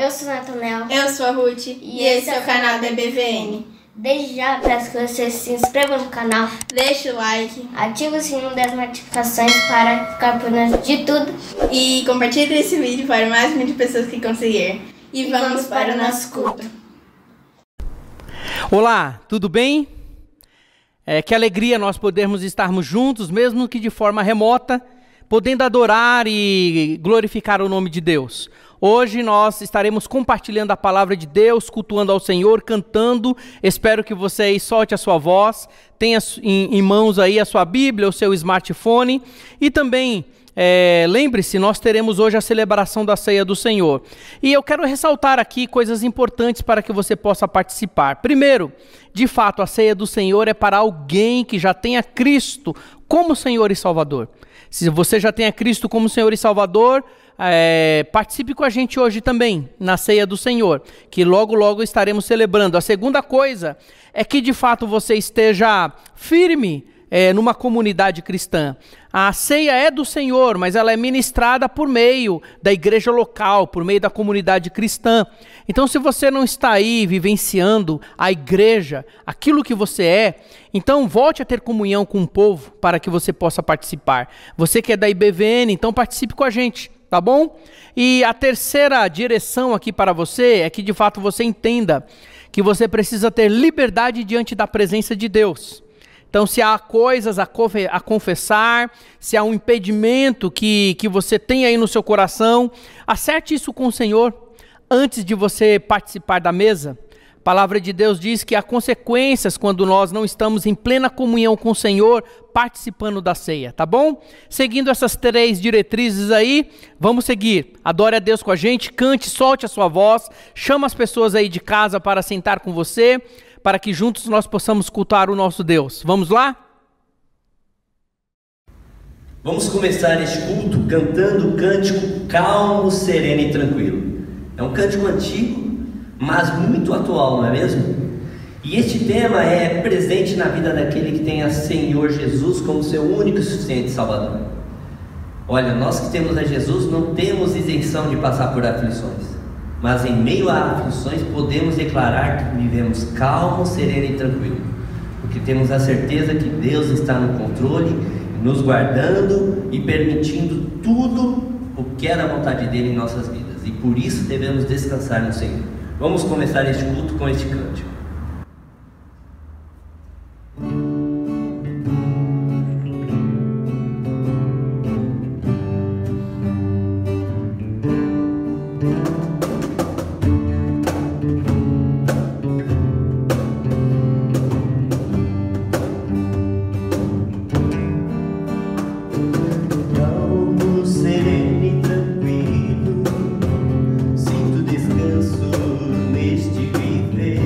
Eu sou o Natanel. Eu sou a Ruth. E esse é o canal da BVN. Desde já peço que você se inscreva no canal. Deixe o like. Ative o sininho das notificações para ficar por dentro de tudo. E compartilhe esse vídeo para o máximo de pessoas que conseguir. E vamos para o nosso culto. Olá, tudo bem? Que alegria nós podermos estarmos juntos, mesmo que de forma remota, podendo adorar e glorificar o nome de Deus. Hoje nós estaremos compartilhando a palavra de Deus, cultuando ao Senhor, cantando. Espero que você aí solte a sua voz, tenha em mãos aí a sua Bíblia, o seu smartphone. E também, lembre-se, nós teremos hoje a celebração da Ceia do Senhor. E eu quero ressaltar aqui coisas importantes para que você possa participar. Primeiro, de fato, a Ceia do Senhor é para alguém que já tenha Cristo como Senhor e Salvador. Se você já tem a Cristo como Senhor e Salvador, participe com a gente hoje também na Ceia do Senhor, que logo logo estaremos celebrando. A segunda coisa é que de fato você esteja firme numa comunidade cristã. A ceia é do Senhor, mas ela é ministrada por meio da igreja local, por meio da comunidade cristã. Então, se você não está aí vivenciando a igreja, aquilo que você é, então volte a ter comunhão com o povo para que você possa participar. Você que é da IBVN, então participe com a gente, tá bom? E a terceira direção aqui para você é que de fato você entenda que você precisa ter liberdade diante da presença de Deus. Então, se há coisas a confessar, se há um impedimento que você tem aí no seu coração, acerte isso com o Senhor antes de você participar da mesa. A palavra de Deus diz que há consequências quando nós não estamos em plena comunhão com o Senhor, participando da ceia, tá bom? Seguindo essas 3 diretrizes aí, vamos seguir. Adore a Deus com a gente, cante, solte a sua voz, chama as pessoas aí de casa para sentar com você, para que juntos nós possamos cultuar o nosso Deus. Vamos lá? Vamos começar este culto cantando o cântico calmo, sereno e tranquilo. É um cântico antigo, mas muito atual, não é mesmo? E este tema é presente na vida daquele que tem a Senhor Jesus como seu único e suficiente Salvador. Olha, nós que temos a Jesus não temos isenção de passar por aflições. Mas em meio a aflições podemos declarar que vivemos calmo, sereno e tranquilo, porque temos a certeza que Deus está no controle, nos guardando e permitindo tudo o que é da vontade dele em nossas vidas, e por isso devemos descansar no Senhor. Vamos começar este culto com este cântico. Sinto descanso neste viver.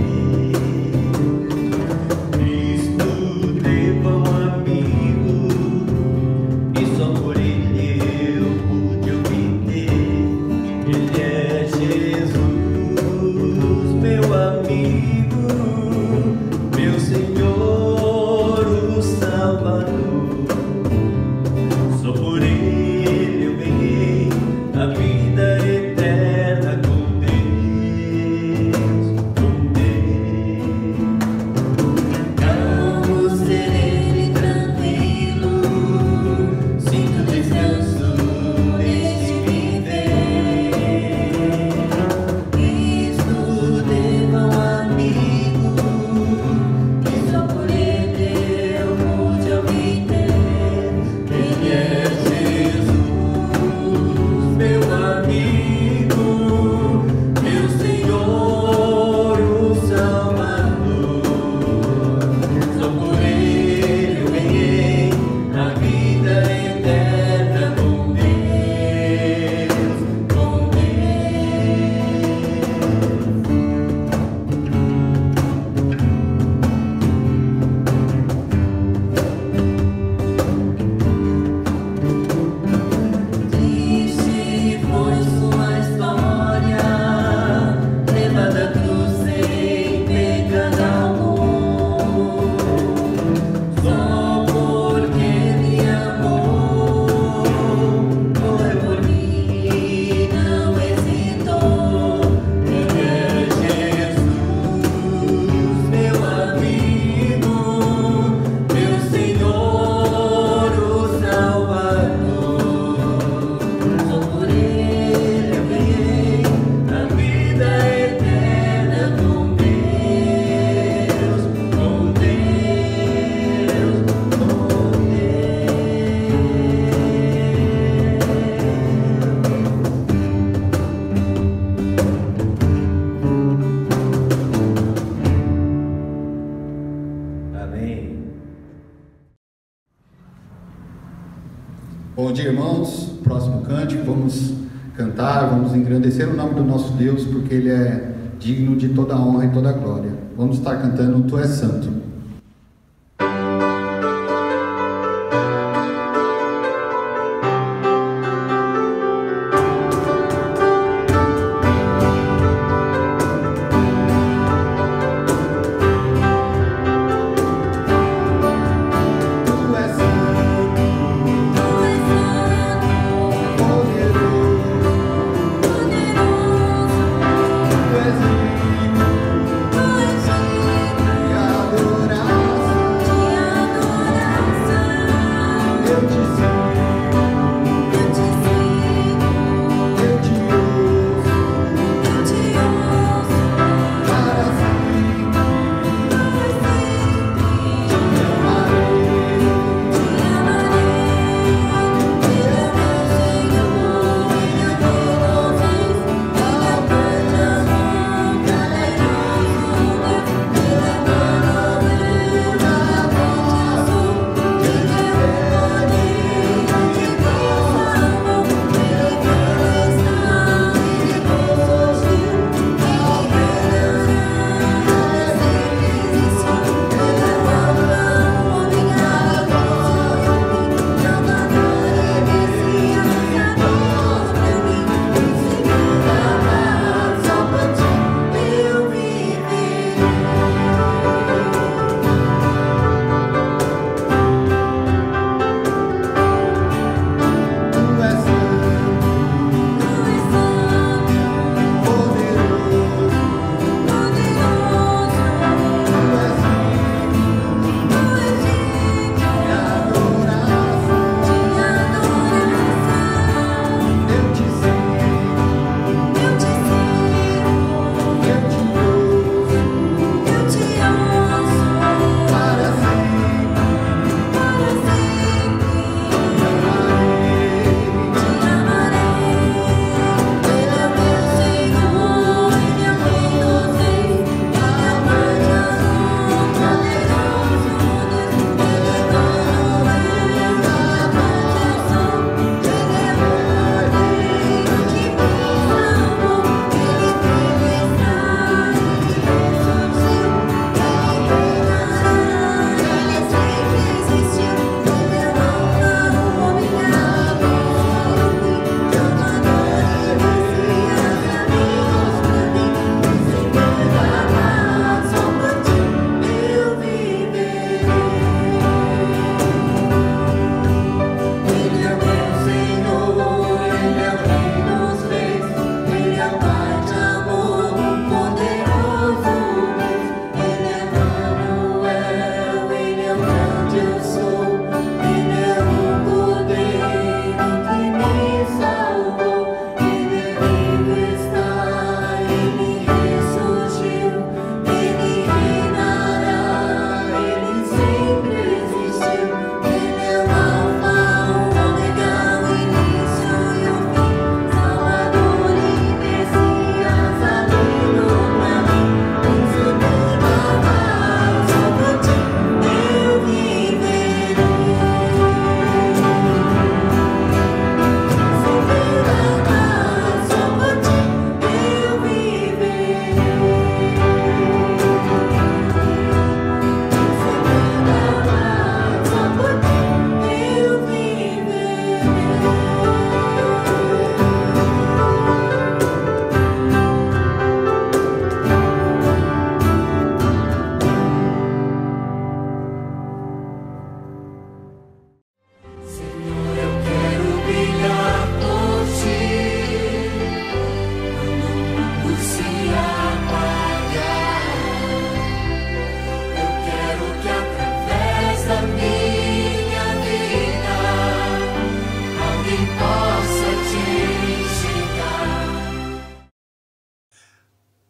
Bom dia, irmãos. Próximo cântico, vamos cantar, vamos engrandecer o nome do nosso Deus, porque Ele é digno de toda honra e toda glória. Vamos estar cantando Tu és Santo.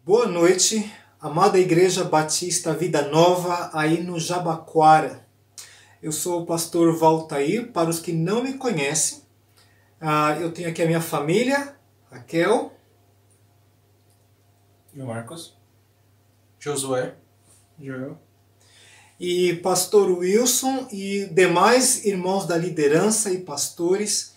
Boa noite, amada Igreja Batista Vida Nova, aí no Jabaquara. Eu sou o pastor Valtair, para os que não me conhecem. Eu tenho aqui a minha família, Raquel. E o Marcos. Josué. Joel. E pastor Wilson e demais irmãos da liderança e pastores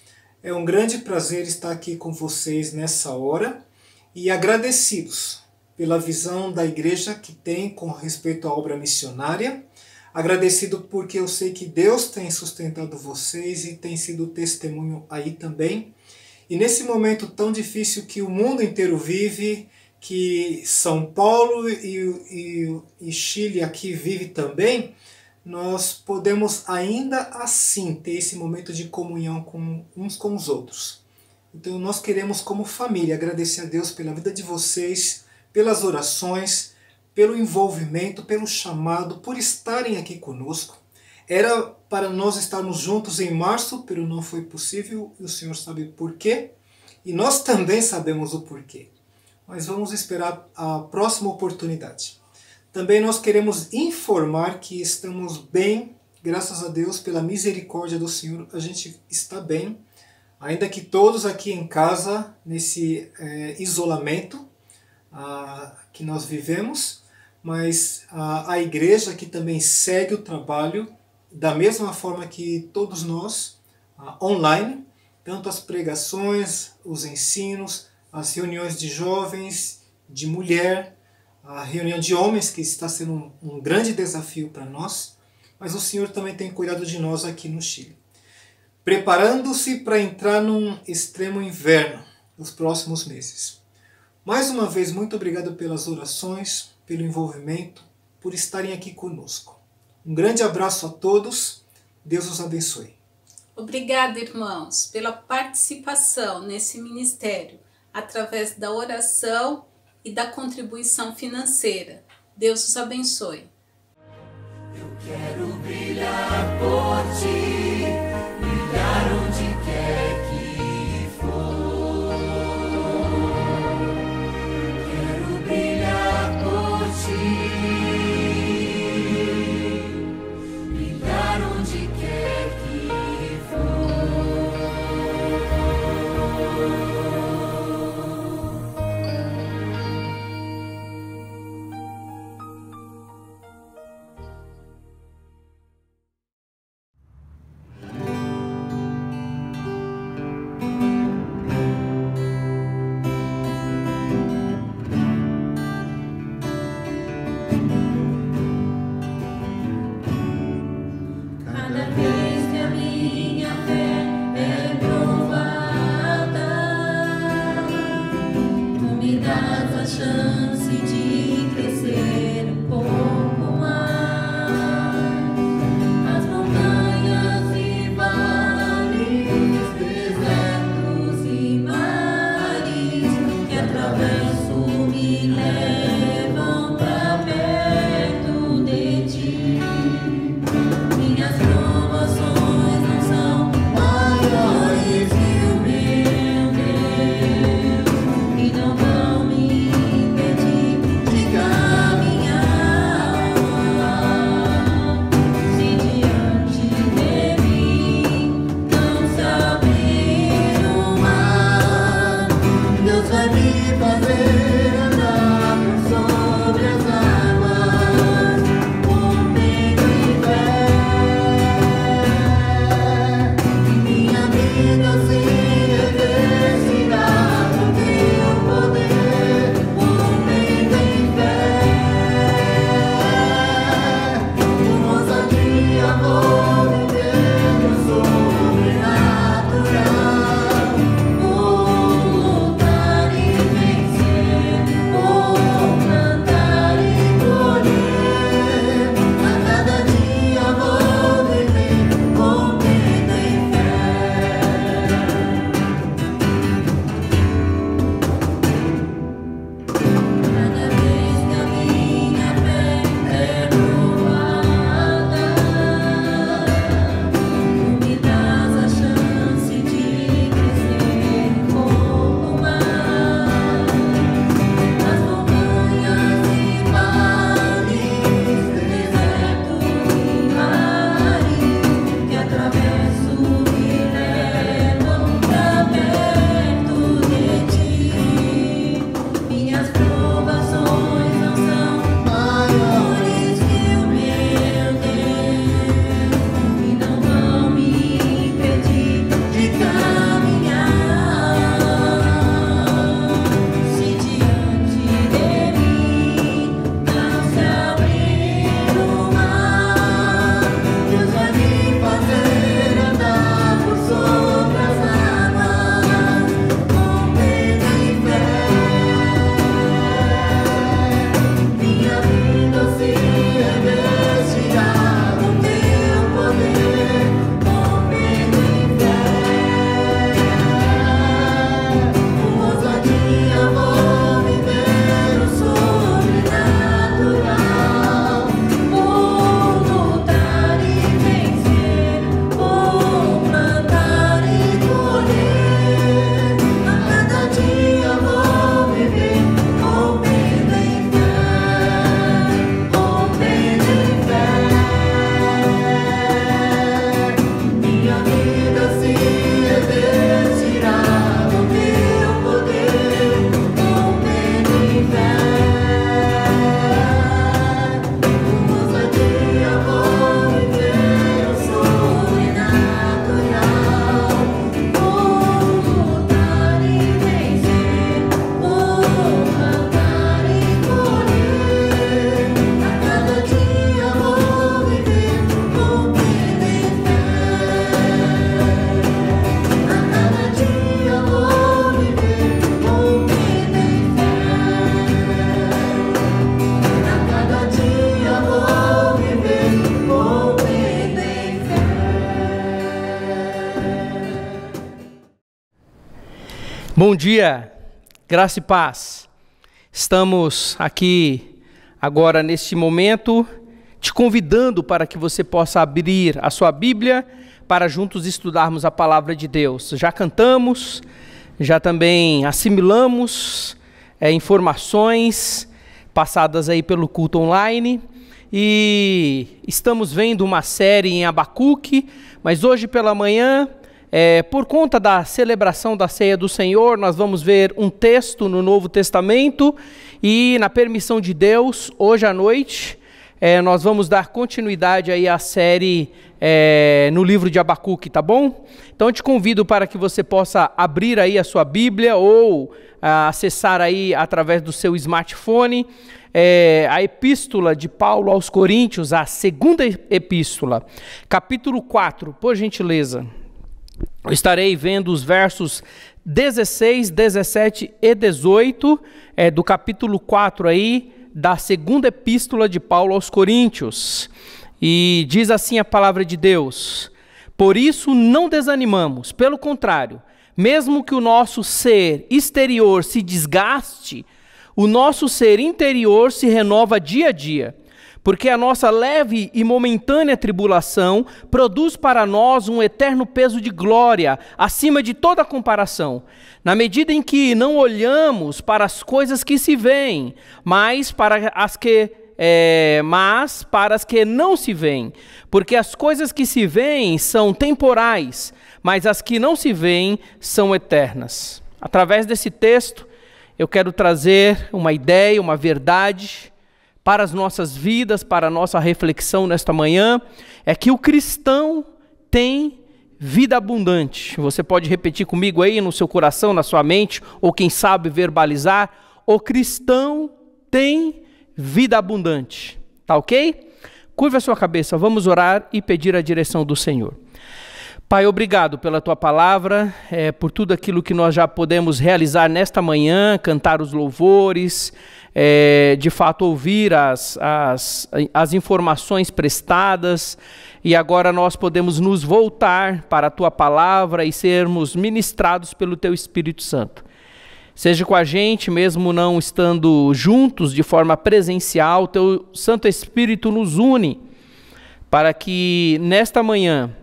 É um grande prazer estar aqui com vocês nessa hora e agradecidos pela visão da igreja que tem com respeito à obra missionária. Agradecido porque eu sei que Deus tem sustentado vocês e tem sido testemunho aí também. E nesse momento tão difícil que o mundo inteiro vive, que São Paulo e Chile aqui vive também, nós podemos ainda assim ter esse momento de comunhão uns com os outros. Então nós queremos, como família, agradecer a Deus pela vida de vocês, pelas orações, pelo envolvimento, pelo chamado, por estarem aqui conosco. Era para nós estarmos juntos em março, mas não foi possível, e o Senhor sabe por quê, e nós também sabemos o porquê. Mas vamos esperar a próxima oportunidade. Também nós queremos informar que estamos bem, graças a Deus, pela misericórdia do Senhor, a gente está bem, ainda que todos aqui em casa, nesse isolamento que nós vivemos, mas a igreja aqui também segue o trabalho da mesma forma que todos nós, online, tanto as pregações, os ensinos, as reuniões de jovens, de mulher, a reunião de homens, que está sendo um grande desafio para nós, mas o Senhor também tem cuidado de nós aqui no Chile. Preparando-se para entrar num extremo inverno nos próximos meses. Mais uma vez, muito obrigado pelas orações, pelo envolvimento, por estarem aqui conosco. Um grande abraço a todos, Deus os abençoe. Obrigada, irmãos, pela participação nesse ministério, através da oração e da contribuição financeira. Deus os abençoe. Eu quero brilhar por ti, brilhar onde quer que for. Quero brilhar por ti, brilhar onde quer que for. Bom dia, graça e paz. Estamos aqui agora neste momento te convidando para que você possa abrir a sua Bíblia para juntos estudarmos a palavra de Deus. Já cantamos, já também assimilamos informações passadas aí pelo culto online e estamos vendo uma série em Abacuque, mas hoje pela manhã, por conta da celebração da Ceia do Senhor, nós vamos ver um texto no Novo Testamento e, na permissão de Deus, hoje à noite, nós vamos dar continuidade aí à série no livro de Abacuque, tá bom? Então eu te convido para que você possa abrir aí a sua Bíblia ou acessar aí através do seu smartphone a epístola de Paulo aos Coríntios, a segunda epístola, capítulo 4, por gentileza. Eu estarei vendo os versos 16, 17 e 18 do capítulo 4 aí, da segunda epístola de Paulo aos Coríntios. E diz assim a palavra de Deus: por isso não desanimamos, pelo contrário, mesmo que o nosso ser exterior se desgaste, o nosso ser interior se renova dia a dia. Porque a nossa leve e momentânea tribulação produz para nós um eterno peso de glória, acima de toda comparação, na medida em que não olhamos para as coisas que se veem, mas para as que não se veem. Porque as coisas que se veem são temporais, mas as que não se veem são eternas. Através desse texto, eu quero trazer uma ideia, uma verdade para as nossas vidas, para a nossa reflexão nesta manhã, é que o cristão tem vida abundante. Você pode repetir comigo aí no seu coração, na sua mente, ou quem sabe verbalizar: o cristão tem vida abundante. Tá ok? Curva a sua cabeça, vamos orar e pedir a direção do Senhor. Pai, obrigado pela Tua palavra, por tudo aquilo que nós já podemos realizar nesta manhã, cantar os louvores, de fato ouvir as informações prestadas, e agora nós podemos nos voltar para a Tua palavra e sermos ministrados pelo Teu Espírito Santo. Seja com a gente, mesmo não estando juntos de forma presencial, Teu Santo Espírito nos une para que nesta manhã,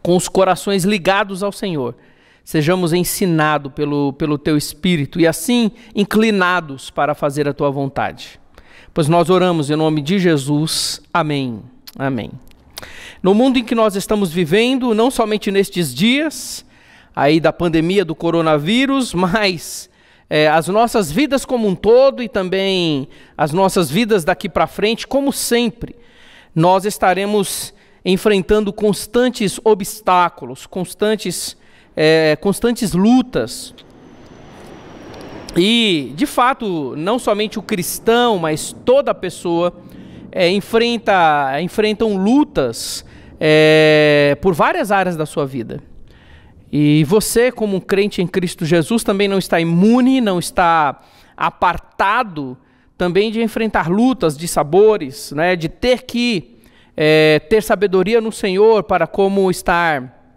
com os corações ligados ao Senhor, sejamos ensinados pelo Teu Espírito e assim inclinados para fazer a Tua vontade. Pois nós oramos em nome de Jesus. Amém. Amém. No mundo em que nós estamos vivendo, não somente nestes dias aí da pandemia do coronavírus, mas as nossas vidas como um todo e também as nossas vidas daqui para frente, como sempre, nós estaremos enfrentando constantes obstáculos, constantes lutas. E, de fato, não somente o cristão, mas toda pessoa enfrentam lutas por várias áreas da sua vida. E você, como um crente em Cristo Jesus, também não está imune, não está apartado também de enfrentar lutas, de sabores, né, de ter que ter sabedoria no Senhor para como estar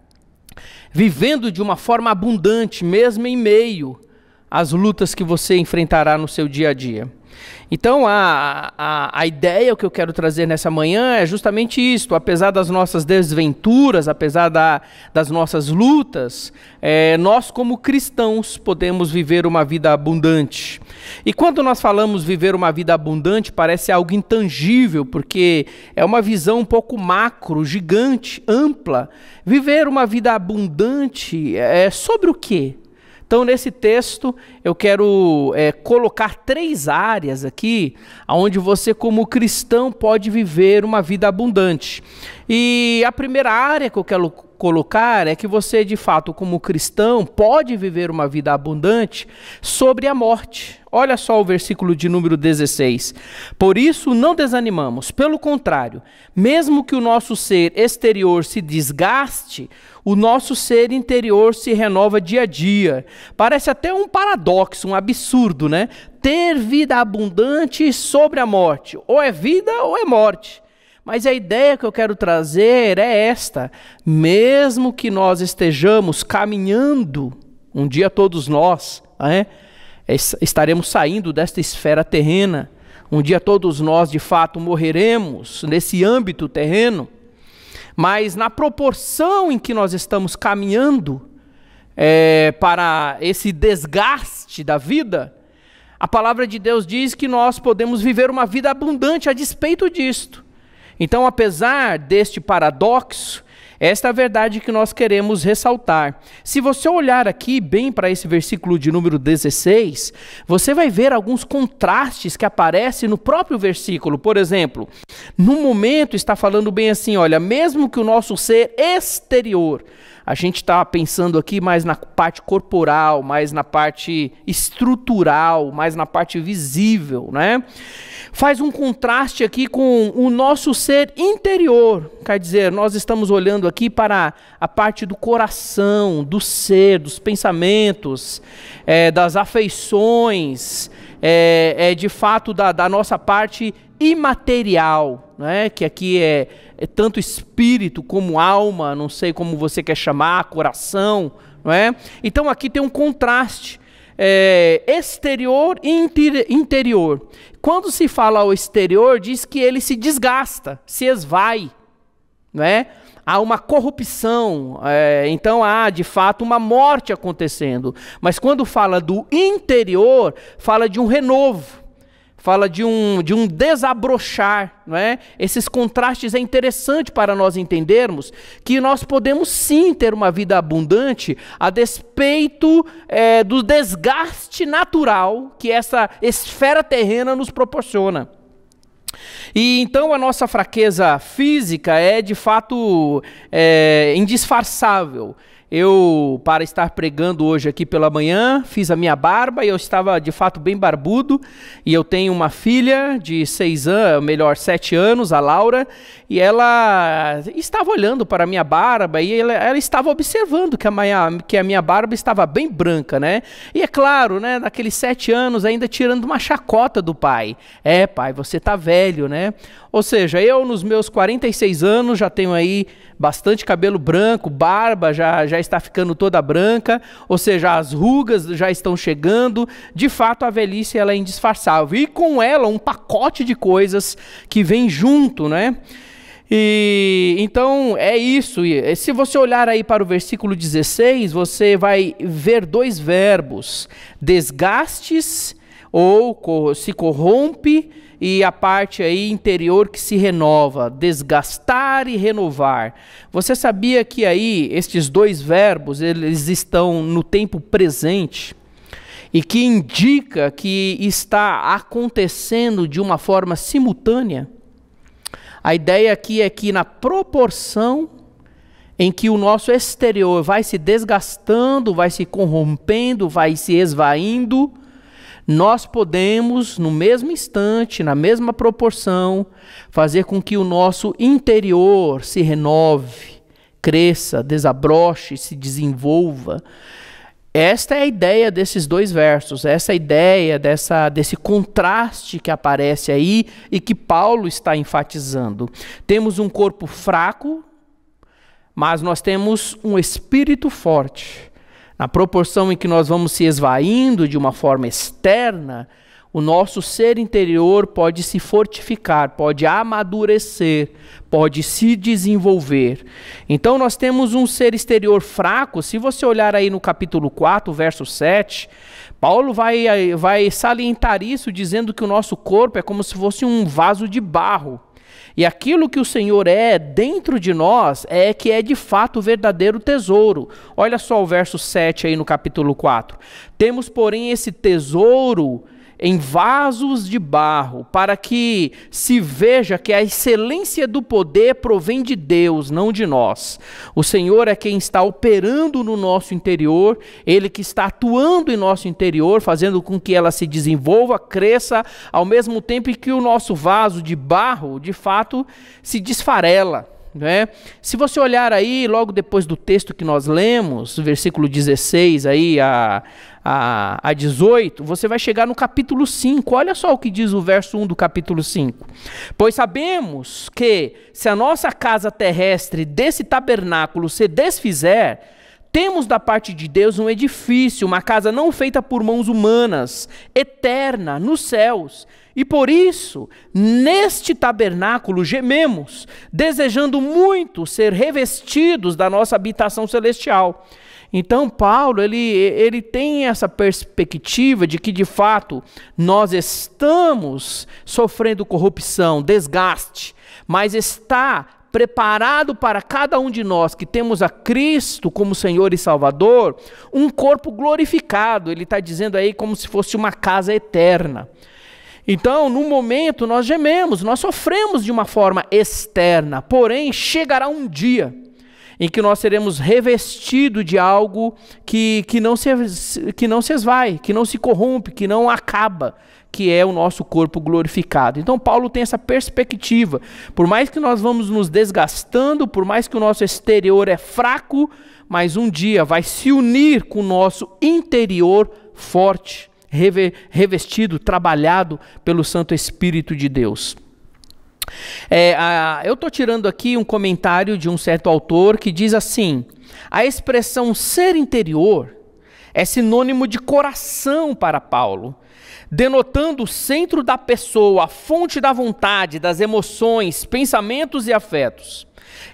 vivendo de uma forma abundante, mesmo em meio às lutas que você enfrentará no seu dia a dia. Então a ideia que eu quero trazer nessa manhã é justamente isto: apesar das nossas desventuras, apesar das nossas lutas, nós como cristãos podemos viver uma vida abundante. E quando nós falamos viver uma vida abundante, parece algo intangível, porque é uma visão um pouco macro, gigante, ampla. Viver uma vida abundante é sobre o quê? Então, nesse texto, eu quero colocar 3 áreas aqui, onde você, como cristão, pode viver uma vida abundante. E a primeira área que eu quero colocar é que você, de fato, como cristão, pode viver uma vida abundante sobre a morte. Olha só o versículo de número 16. Por isso não desanimamos, pelo contrário, mesmo que o nosso ser exterior se desgaste, o nosso ser interior se renova dia a dia. Parece até um paradoxo, um absurdo, né? Ter vida abundante sobre a morte. Ou é vida ou é morte. Mas a ideia que eu quero trazer é esta: mesmo que nós estejamos caminhando Um dia todos nós estaremos saindo desta esfera terrena. Um dia todos nós, de fato, morreremos nesse âmbito terreno. Mas na proporção em que nós estamos caminhando para esse desgaste da vida, a palavra de Deus diz que nós podemos viver uma vida abundante a despeito disto. Então, apesar deste paradoxo, esta é a verdade que nós queremos ressaltar. Se você olhar aqui bem para esse versículo de número 16, você vai ver alguns contrastes que aparecem no próprio versículo. Por exemplo, no momento está falando bem assim, olha, mesmo que o nosso ser exterior, a gente está pensando aqui mais na parte corporal, mais na parte estrutural, mais na parte visível, né? Faz um contraste aqui com o nosso ser interior. Quer dizer, nós estamos olhando aqui para a parte do coração, do ser, dos pensamentos, das afeições, de fato da nossa parte imaterial, né? Que aqui é tanto espírito como alma, não sei como você quer chamar, coração, não é? Então aqui tem um contraste exterior e interior. Quando se fala ao exterior, diz que ele se desgasta, se esvai, não é? Há uma corrupção, então há de fato uma morte acontecendo. Mas quando fala do interior, fala de um renovo. Fala de um desabrochar, não é? Esses contrastes é interessante para nós entendermos que nós podemos sim ter uma vida abundante a despeito do desgaste natural que essa esfera terrena nos proporciona. E então a nossa fraqueza física é de fato indisfarçável. Eu, para estar pregando hoje aqui pela manhã, fiz a minha barba e eu estava de fato bem barbudo. E eu tenho uma filha de 7 anos, a Laura, e ela estava olhando para a minha barba e ela estava observando que a minha barba estava bem branca, né? E é claro, né, naqueles 7 anos ainda tirando uma chacota do pai. Pai, você tá velho, né? Ou seja, eu nos meus 46 anos já tenho aí bastante cabelo branco, barba já está ficando toda branca, ou seja, as rugas já estão chegando. De fato, a velhice ela é indisfarçável. E com ela um pacote de coisas que vem junto, né? E então é isso. E se você olhar aí para o versículo 16, você vai ver 2 verbos: desgastes, ou se corrompe, e a parte aí interior que se renova, desgastar e renovar. Você sabia que aí estes 2 verbos, eles estão no tempo presente, e que indica que está acontecendo de uma forma simultânea? A ideia aqui é que na proporção em que o nosso exterior vai se desgastando, vai se corrompendo, vai se esvaindo, nós podemos, no mesmo instante, na mesma proporção, fazer com que o nosso interior se renove, cresça, desabroche, se desenvolva. Esta é a ideia desses 2 versos, essa é a ideia desse contraste que aparece aí e que Paulo está enfatizando. Temos um corpo fraco, mas nós temos um espírito forte. Na proporção em que nós vamos se esvaindo de uma forma externa, o nosso ser interior pode se fortificar, pode amadurecer, pode se desenvolver. Então nós temos um ser exterior fraco. Se você olhar aí no capítulo 4, verso 7, Paulo vai salientar isso dizendo que o nosso corpo é como se fosse um vaso de barro. E aquilo que o Senhor é dentro de nós que é de fato o verdadeiro tesouro. Olha só o verso 7 aí no capítulo 4. Temos, porém, esse tesouro em vasos de barro, para que se veja que a excelência do poder provém de Deus, não de nós. O Senhor é quem está operando no nosso interior, Ele que está atuando em nosso interior, fazendo com que ela se desenvolva, cresça, ao mesmo tempo que o nosso vaso de barro, de fato, se desfarela. Né? Se você olhar aí, logo depois do texto que nós lemos, versículo 16 aí a 18, você vai chegar no capítulo 5. Olha só o que diz o verso 1 do capítulo 5. Pois sabemos que se a nossa casa terrestre desse tabernáculo se desfizer, Temos da parte de Deus um edifício, uma casa não feita por mãos humanas, eterna, nos céus. E por isso, neste tabernáculo gememos, desejando muito ser revestidos da nossa habitação celestial. Então Paulo, ele tem essa perspectiva de que de fato nós estamos sofrendo corrupção, desgaste, mas está preparado para cada um de nós que temos a Cristo como Senhor e Salvador, um corpo glorificado. Ele está dizendo aí como se fosse uma casa eterna. Então, no momento, nós gememos, nós sofremos de uma forma externa, porém, chegará um dia em que nós seremos revestidos de algo que não se esvai, que não se corrompe, que não acaba, que é o nosso corpo glorificado. Então Paulo tem essa perspectiva, por mais que nós vamos nos desgastando, por mais que o nosso exterior é fraco, mas um dia vai se unir com o nosso interior forte, revestido, trabalhado pelo Santo Espírito de Deus. Eu estou tirando aqui um comentário de um certo autor que diz assim: a expressão ser interior é sinônimo de coração para Paulo, denotando o centro da pessoa, a fonte da vontade, das emoções, pensamentos e afetos.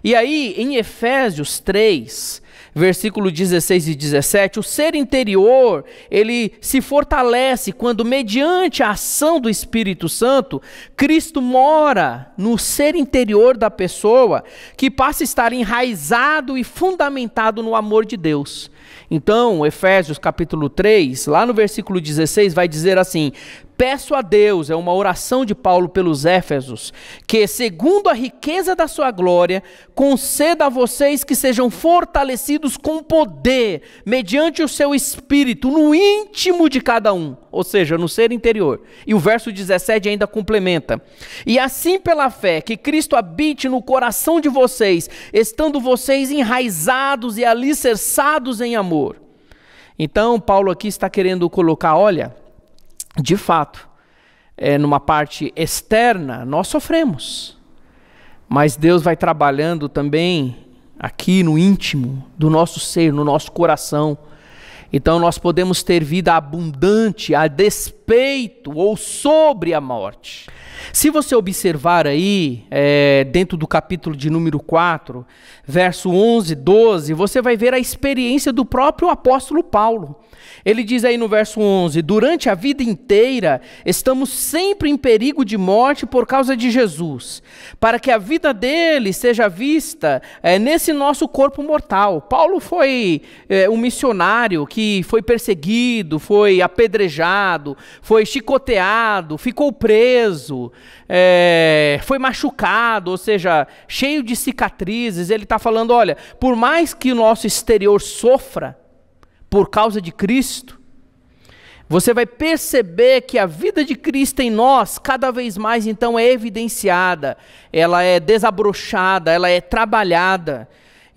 E aí, em Efésios 3, versículo 16 e 17, o ser interior, ele se fortalece quando, mediante a ação do Espírito Santo, Cristo mora no ser interior da pessoa, que passa a estar enraizado e fundamentado no amor de Deus. Então, Efésios capítulo 3, lá no versículo 16, vai dizer assim: peço a Deus, é uma oração de Paulo pelos Éfesos, que segundo a riqueza da sua glória, conceda a vocês que sejam fortalecidos com poder, mediante o seu Espírito, no íntimo de cada um, ou seja, no ser interior. E o verso 17 ainda complementa: e assim pela fé, que Cristo habite no coração de vocês, estando vocês enraizados e alicerçados em amor. Então, Paulo aqui está querendo colocar, olha, de fato, numa parte externa, nós sofremos, mas Deus vai trabalhando também aqui no íntimo do nosso ser, no nosso coração. Então nós podemos ter vida abundante a despeito ou sobre a morte. Se você observar aí, dentro do capítulo de número 4, verso 11, 12, você vai ver a experiência do próprio apóstolo Paulo. Ele diz aí no verso 11: durante a vida inteira estamos sempre em perigo de morte por causa de Jesus, para que a vida dele seja vista nesse nosso corpo mortal. Paulo foi um missionário que foi perseguido, foi apedrejado, foi chicoteado, ficou preso, foi machucado, ou seja, cheio de cicatrizes. Ele está falando, olha, por mais que o nosso exterior sofra, por causa de Cristo, você vai perceber que a vida de Cristo em nós, cada vez mais então é evidenciada, ela é desabrochada, ela é trabalhada.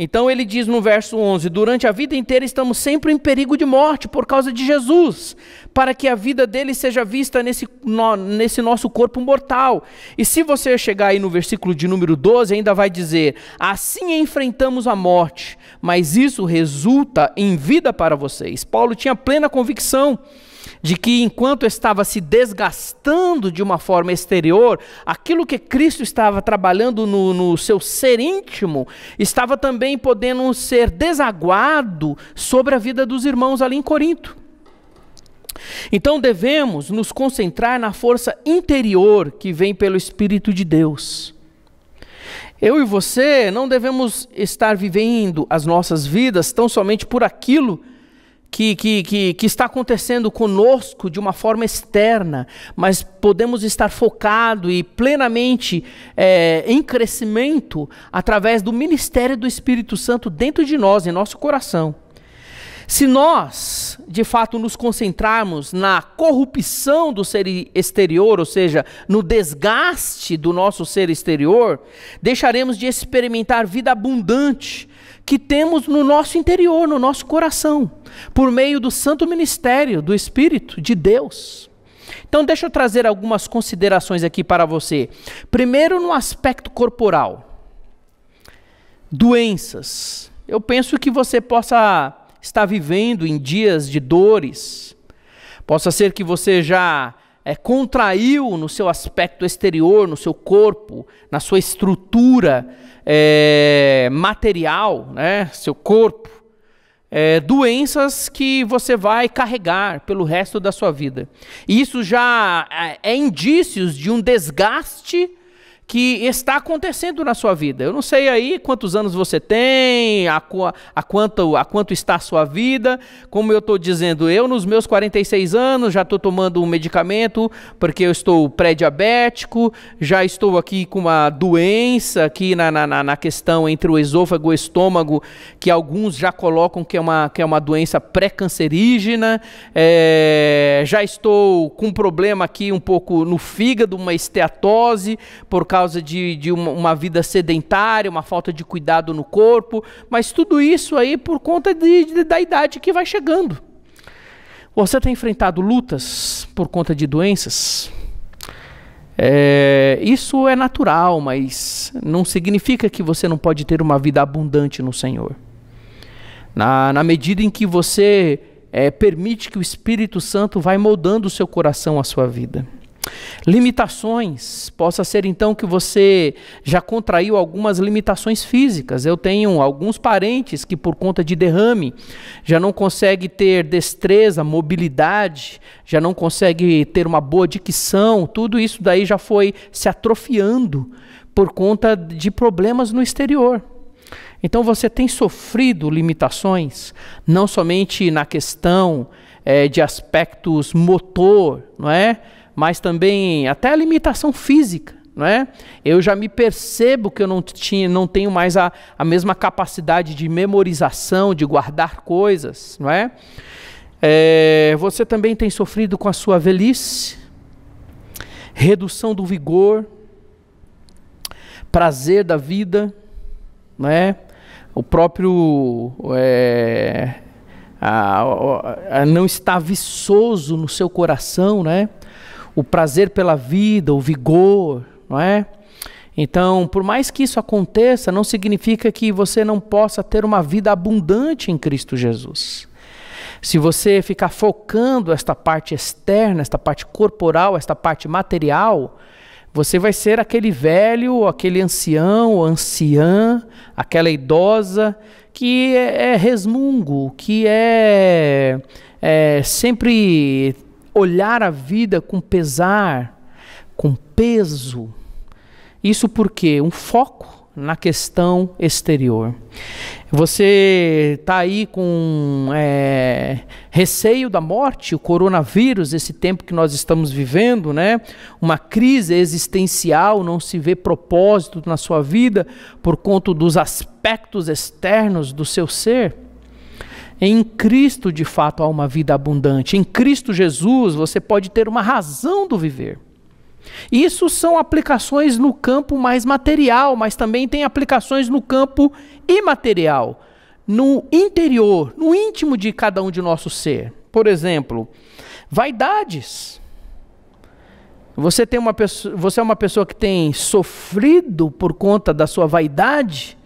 Então ele diz no verso 11, durante a vida inteira estamos sempre em perigo de morte por causa de Jesus, para que a vida dele seja vista nesse nosso corpo mortal. E se você chegar aí no versículo de número 12, ainda vai dizer, assim enfrentamos a morte, mas isso resulta em vida para vocês. Paulo tinha plena convicção de que enquanto estava se desgastando de uma forma exterior, aquilo que Cristo estava trabalhando no seu ser íntimo, estava também podendo ser desaguado sobre a vida dos irmãos ali em Corinto. Então devemos nos concentrar na força interior que vem pelo Espírito de Deus. Eu e você não devemos estar vivendo as nossas vidas tão somente por aquilo que está acontecendo conosco de uma forma externa, mas podemos estar focados e plenamente em crescimento através do ministério do Espírito Santo dentro de nós, em nosso coração. Se nós, de fato, nos concentrarmos na corrupção do ser exterior, ou seja, no desgaste do nosso ser exterior, deixaremos de experimentar vida abundante que temos no nosso interior, no nosso coração, por meio do santo ministério do Espírito de Deus. Então deixa eu trazer algumas considerações aqui para você. Primeiro, no aspecto corporal. Doenças, eu penso que você possa estar vivendo em dias de dores, possa ser que você já contraiu no seu aspecto exterior, no seu corpo, na sua estrutura material, né, seu corpo, doenças que você vai carregar pelo resto da sua vida. E isso já é indícios de um desgaste que está acontecendo na sua vida. Eu não sei aí quantos anos você tem, a quanto está a sua vida. Como eu estou dizendo, eu nos meus 46 anos já estou tomando um medicamento porque eu estou pré-diabético, já estou aqui com uma doença aqui na questão entre o esôfago e o estômago, que alguns já colocam que é uma doença pré-cancerígena, já estou com um problema aqui um pouco no fígado, uma esteatose, por causa de uma vida sedentária, uma falta de cuidado no corpo, mas tudo isso aí por conta da idade que vai chegando. Você tem enfrentado lutas por conta de doenças? Isso é natural, mas não significa que você não pode ter uma vida abundante no Senhor. Na medida em que você permite que o Espírito Santo vai moldando o seu coração, a sua vida. Limitações, possa ser então que você já contraiu algumas limitações físicas. Eu tenho alguns parentes que por conta de derrame já não consegue ter destreza, mobilidade, já não consegue ter uma boa dicção, tudo isso daí já foi se atrofiando por conta de problemas no exterior. Então você tem sofrido limitações, não somente na questão de aspectos motor, não é? Mas também até a limitação física, não é? Eu já me percebo que eu não tenho mais a mesma capacidade de memorização, de guardar coisas, não é? Você também tem sofrido com a sua velhice, redução do vigor, prazer da vida, não é? O próprio não estar viçoso no seu coração, né? O prazer pela vida, o vigor, não é? Então, por mais que isso aconteça, não significa que você não possa ter uma vida abundante em Cristo Jesus. Se você ficar focando esta parte externa, esta parte corporal, esta parte material, você vai ser aquele velho, aquele ancião ou anciã, aquela idosa que é resmungo, que sempre olhar a vida com pesar, com peso. Isso porque um foco na questão exterior. Você está aí com receio da morte, o coronavírus, esse tempo que nós estamos vivendo, né? Uma crise existencial, não se vê propósito na sua vida por conta dos aspectos externos do seu ser. Em Cristo, de fato, há uma vida abundante. Em Cristo Jesus, você pode ter uma razão do viver. Isso são aplicações no campo mais material, mas também tem aplicações no campo imaterial, no interior, no íntimo de cada um de nosso ser. Por exemplo, vaidades. Você é uma pessoa que tem sofrido por conta da sua vaidade,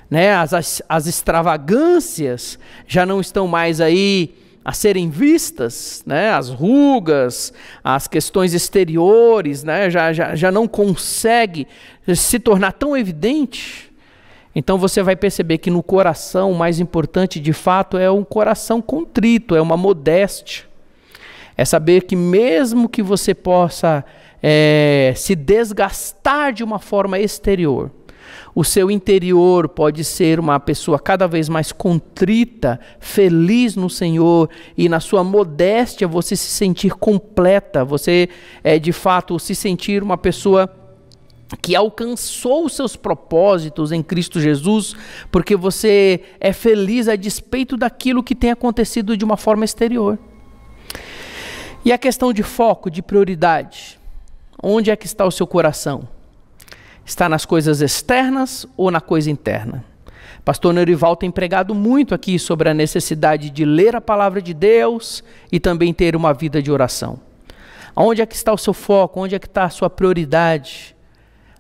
né? As extravagâncias já não estão mais aí a serem vistas, né? As rugas, as questões exteriores, né? já não consegue se tornar tão evidente. Então você vai perceber que no coração o mais importante de fato é um coração contrito, é uma modéstia. É saber que mesmo que você possa se desgastar de uma forma exterior, o seu interior pode ser uma pessoa cada vez mais contrita, feliz no Senhor, e na sua modéstia você se sentir completa, você de fato se sentir uma pessoa que alcançou os seus propósitos em Cristo Jesus, porque você é feliz a despeito daquilo que tem acontecido de uma forma exterior. E a questão de foco, de prioridade, onde é que está o seu coração? Está nas coisas externas ou na coisa interna? Pastor Norival tem pregado muito aqui sobre a necessidade de ler a palavra de Deus e também ter uma vida de oração. Onde é que está o seu foco? Onde é que está a sua prioridade?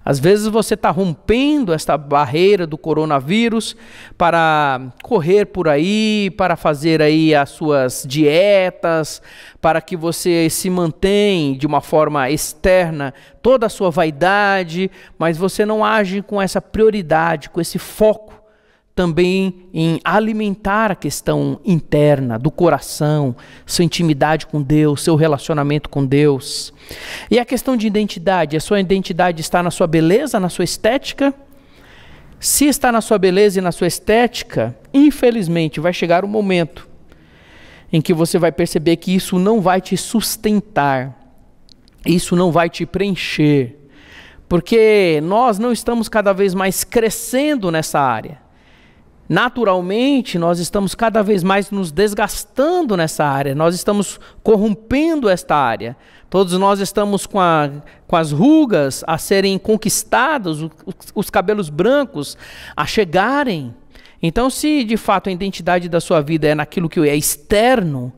Às vezes você está rompendo esta barreira do coronavírus para correr por aí, para fazer aí as suas dietas, para que você se mantenha de uma forma externa toda a sua vaidade, mas você não age com essa prioridade, com esse foco também em alimentar a questão interna do coração, sua intimidade com Deus, seu relacionamento com Deus. E a questão de identidade, a sua identidade está na sua beleza, na sua estética? Se está na sua beleza e na sua estética, infelizmente vai chegar um momento em que você vai perceber que isso não vai te sustentar, isso não vai te preencher, porque nós não estamos cada vez mais crescendo nessa área. Naturalmente, nós estamos cada vez mais nos desgastando nessa área, nós estamos corrompendo esta área. Todos nós estamos com as rugas a serem conquistadas, os cabelos brancos a chegarem. Então, se de fato a identidade da sua vida é naquilo que é externo,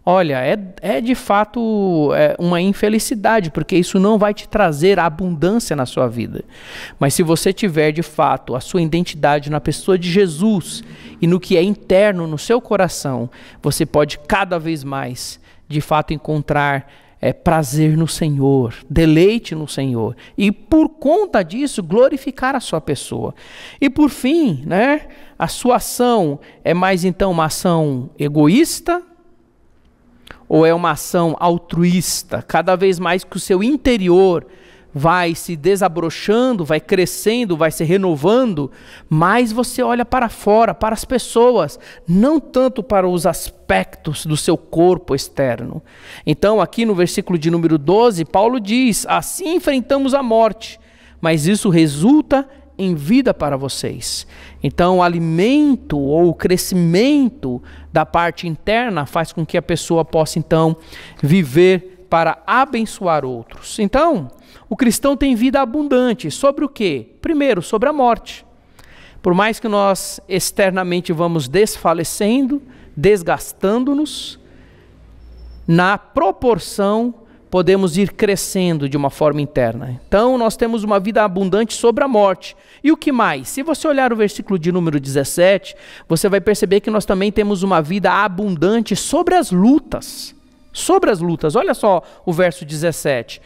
olha, é de fato uma infelicidade, porque isso não vai te trazer abundância na sua vida. Mas se você tiver de fato a sua identidade na pessoa de Jesus e no que é interno no seu coração, você pode cada vez mais de fato encontrar prazer no Senhor, deleite no Senhor, e por conta disso glorificar a sua pessoa. E por fim, né, a sua ação é mais então uma ação egoísta, ou é uma ação altruísta? Cada vez mais que o seu interior vai se desabrochando, vai crescendo, vai se renovando, mais você olha para fora, para as pessoas, não tanto para os aspectos do seu corpo externo. Então aqui no versículo de número 12, Paulo diz: assim enfrentamos a morte, mas isso resulta em vida para vocês. Então o alimento ou o crescimento da parte interna faz com que a pessoa possa então viver para abençoar outros. Então o cristão tem vida abundante. Sobre o quê? Primeiro, sobre a morte. Por mais que nós externamente vamos desfalecendo, desgastando-nos, na proporção podemos ir crescendo de uma forma interna. Então nós temos uma vida abundante sobre a morte. E o que mais? Se você olhar o versículo de número 17, você vai perceber que nós também temos uma vida abundante sobre as lutas. Sobre as lutas, olha só o verso 17.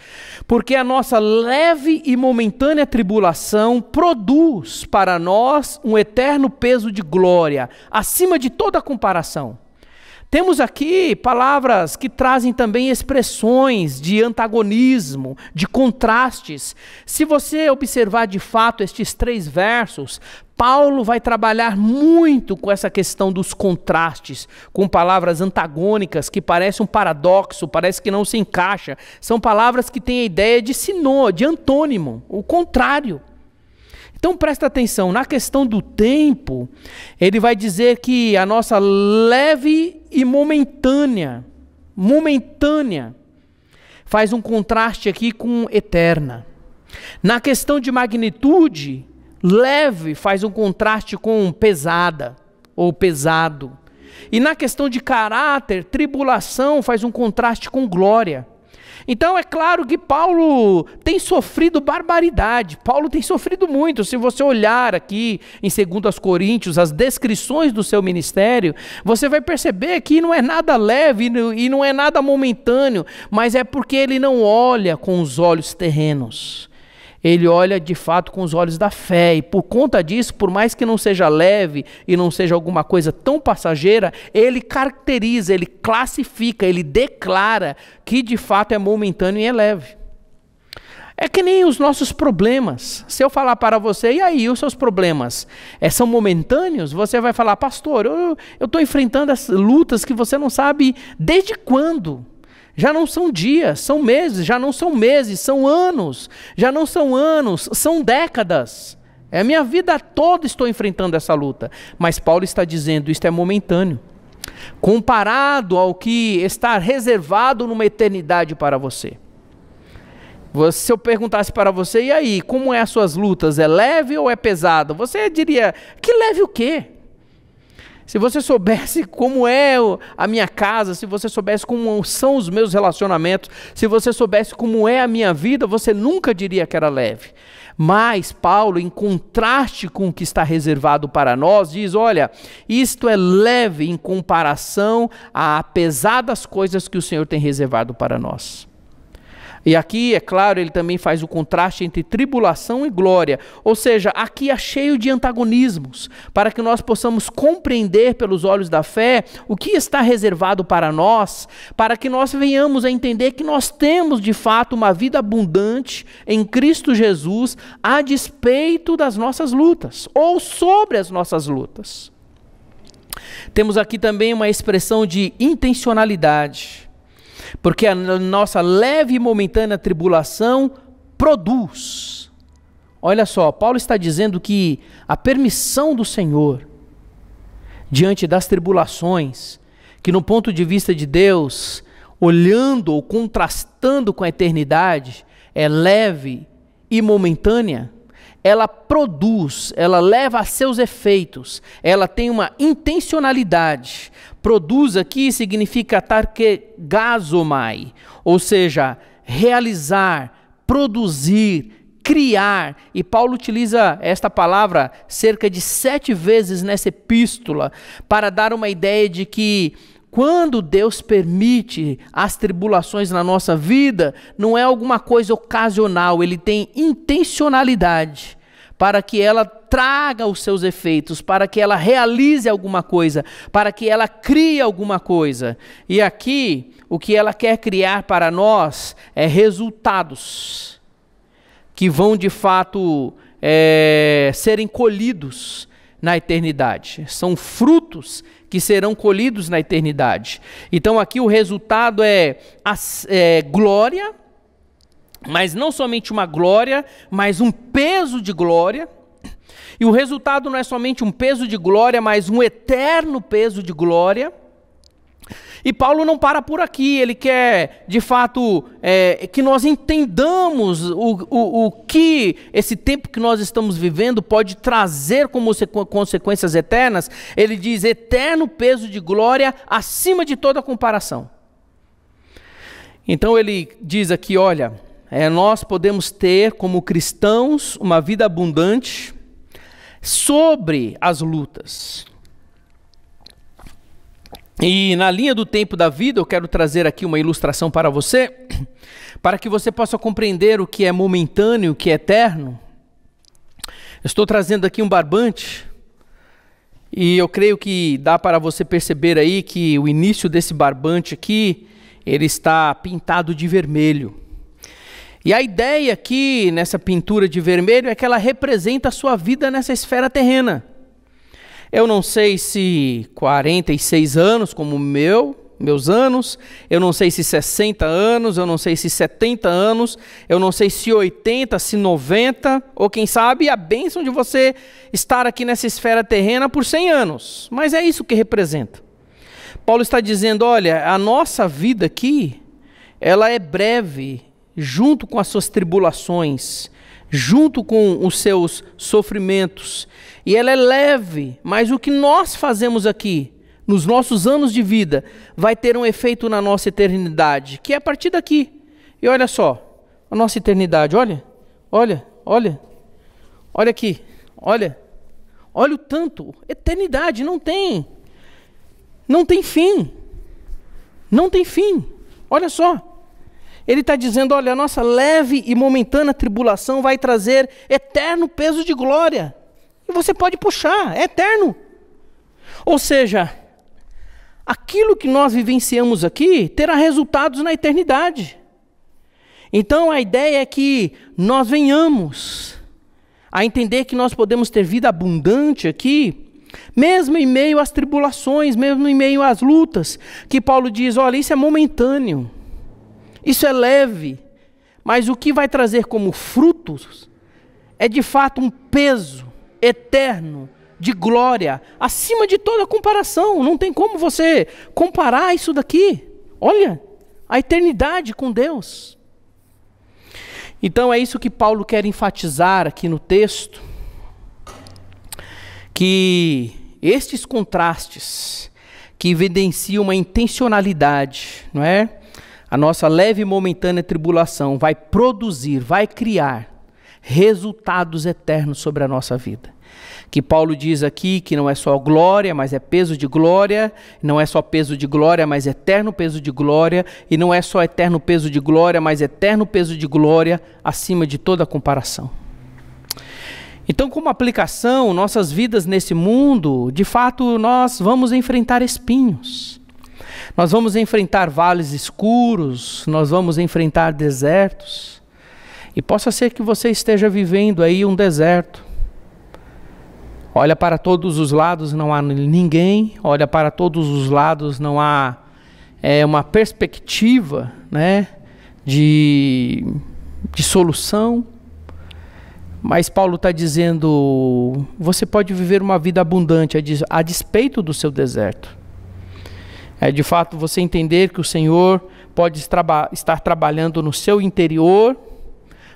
Porque a nossa leve e momentânea tribulação produz para nós um eterno peso de glória, acima de toda comparação. Temos aqui palavras que trazem também expressões de antagonismo, de contrastes. Se você observar de fato estes 3 versos, Paulo vai trabalhar muito com essa questão dos contrastes, com palavras antagônicas que parecem um paradoxo, parece que não se encaixa. São palavras que têm a ideia de sinônimo, de antônimo, o contrário. Então presta atenção, na questão do tempo, ele vai dizer que a nossa leve e momentânea, faz um contraste aqui com eterna. Na questão de magnitude, leve faz um contraste com pesada ou pesado. E na questão de caráter, tribulação faz um contraste com glória. Então é claro que Paulo tem sofrido barbaridade, Paulo tem sofrido muito. Se você olhar aqui em 2 Coríntios, as descrições do seu ministério, você vai perceber que não é nada leve e não é nada momentâneo, mas é porque ele não olha com os olhos terrenos. Ele olha de fato com os olhos da fé, e por conta disso, por mais que não seja leve e não seja alguma coisa tão passageira, ele caracteriza, ele classifica, ele declara que de fato é momentâneo e é leve. É que nem os nossos problemas. Se eu falar para você, e aí, os seus problemas são momentâneos? Você vai falar: pastor, eu estou enfrentando as lutas que você não sabe desde quando. Já não são dias, são meses, já não são meses, são anos, já não são anos, são décadas. A minha vida toda estou enfrentando essa luta. Mas Paulo está dizendo, isto é momentâneo, comparado ao que está reservado numa eternidade para você. Se eu perguntasse para você, e aí, como é as suas lutas? É leve ou é pesado? Você diria, que leve o quê? Se você soubesse como é a minha casa, se você soubesse como são os meus relacionamentos, se você soubesse como é a minha vida, você nunca diria que era leve. Mas Paulo, em contraste com o que está reservado para nós, diz, olha, isto é leve em comparação a pesadas coisas que o Senhor tem reservado para nós. E aqui, é claro, ele também faz o contraste entre tribulação e glória. Ou seja, aqui é cheio de antagonismos, para que nós possamos compreender pelos olhos da fé o que está reservado para nós, para que nós venhamos a entender que nós temos de fato uma vida abundante em Cristo Jesus, a despeito das nossas lutas, ou sobre as nossas lutas. Temos aqui também uma expressão de intencionalidade. Porque a nossa leve e momentânea tribulação produz. Olha só, Paulo está dizendo que a permissão do Senhor diante das tribulações, que no ponto de vista de Deus, olhando ou contrastando com a eternidade, é leve e momentânea, ela produz, ela leva a seus efeitos, ela tem uma intencionalidade. Produz aqui significa tarkegazomai, ou seja, realizar, produzir, criar. E Paulo utiliza esta palavra cerca de 7 vezes nessa epístola, para dar uma ideia de que quando Deus permite as tribulações na nossa vida, não é alguma coisa ocasional, Ele tem intencionalidade para que ela traga os seus efeitos, para que ela realize alguma coisa, para que ela crie alguma coisa. E aqui, o que ela quer criar para nós é resultados que vão de fato serem colhidos na eternidade. São frutos que serão colhidos na eternidade. Então aqui o resultado é glória, mas não somente uma glória, mas um peso de glória. E o resultado não é somente um peso de glória, mas um eterno peso de glória. E Paulo não para por aqui, ele quer, de fato, que nós entendamos o que esse tempo que nós estamos vivendo pode trazer como consequências eternas. Ele diz, eterno peso de glória acima de toda comparação. Então ele diz aqui, olha, nós podemos ter como cristãos uma vida abundante sobre as lutas. E na linha do tempo da vida, eu quero trazer aqui uma ilustração para você, para que você possa compreender o que é momentâneo, o que é eterno. Eu estou trazendo aqui um barbante, e eu creio que dá para você perceber aí que o início desse barbante aqui, ele está pintado de vermelho. E a ideia aqui, nessa pintura de vermelho, é que ela representa a sua vida nessa esfera terrena. Eu não sei se 46 anos, como meus anos, eu não sei se 60 anos, eu não sei se 70 anos, eu não sei se 80, se 90, ou quem sabe a bênção de você estar aqui nessa esfera terrena por 100 anos. Mas é isso que representa. Paulo está dizendo, olha, a nossa vida aqui, ela é breve, junto com as suas tribulações, junto com os seus sofrimentos, e ela é leve, mas o que nós fazemos aqui, nos nossos anos de vida, vai ter um efeito na nossa eternidade, que é a partir daqui. E olha só, a nossa eternidade, olha aqui, olha o tanto, eternidade não tem fim, olha só. Ele está dizendo, olha, a nossa leve e momentânea tribulação vai trazer eterno peso de glória. E você pode puxar, é eterno. Ou seja, aquilo que nós vivenciamos aqui terá resultados na eternidade. Então a ideia é que nós venhamos a entender que nós podemos ter vida abundante aqui, mesmo em meio às tribulações, mesmo em meio às lutas, que Paulo diz, olha, isso é momentâneo. Isso é leve, mas o que vai trazer como frutos é de fato um peso eterno de glória, acima de toda comparação. Não tem como você comparar isso daqui. Olha, a eternidade com Deus. Então é isso que Paulo quer enfatizar aqui no texto, que estes contrastes que evidenciam uma intencionalidade, não é? A nossa leve e momentânea tribulação vai produzir, vai criar resultados eternos sobre a nossa vida. Que Paulo diz aqui que não é só glória, mas é peso de glória, não é só peso de glória, mas eterno peso de glória, e não é só eterno peso de glória, mas eterno peso de glória acima de toda comparação. Então, como aplicação, nossas vidas nesse mundo, de fato, nós vamos enfrentar espinhos. Nós vamos enfrentar vales escuros, nós vamos enfrentar desertos. E possa ser que você esteja vivendo aí um deserto. Olha para todos os lados, não há ninguém. Olha para todos os lados, não há uma perspectiva, né, de solução. Mas Paulo está dizendo, você pode viver uma vida abundante a despeito do seu deserto. É de fato você entender que o Senhor pode estar trabalhando no seu interior,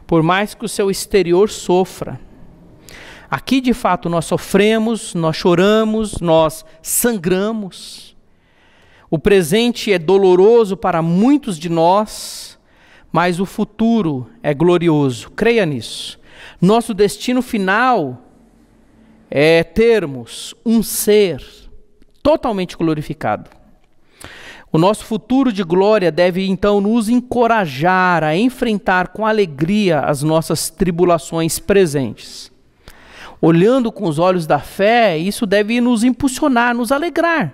por mais que o seu exterior sofra. Aqui de fato nós sofremos, nós choramos, nós sangramos. O presente é doloroso para muitos de nós, mas o futuro é glorioso. Creia nisso. Nosso destino final é termos um ser totalmente glorificado. O nosso futuro de glória deve então nos encorajar a enfrentar com alegria as nossas tribulações presentes. Olhando com os olhos da fé, isso deve nos impulsionar, nos alegrar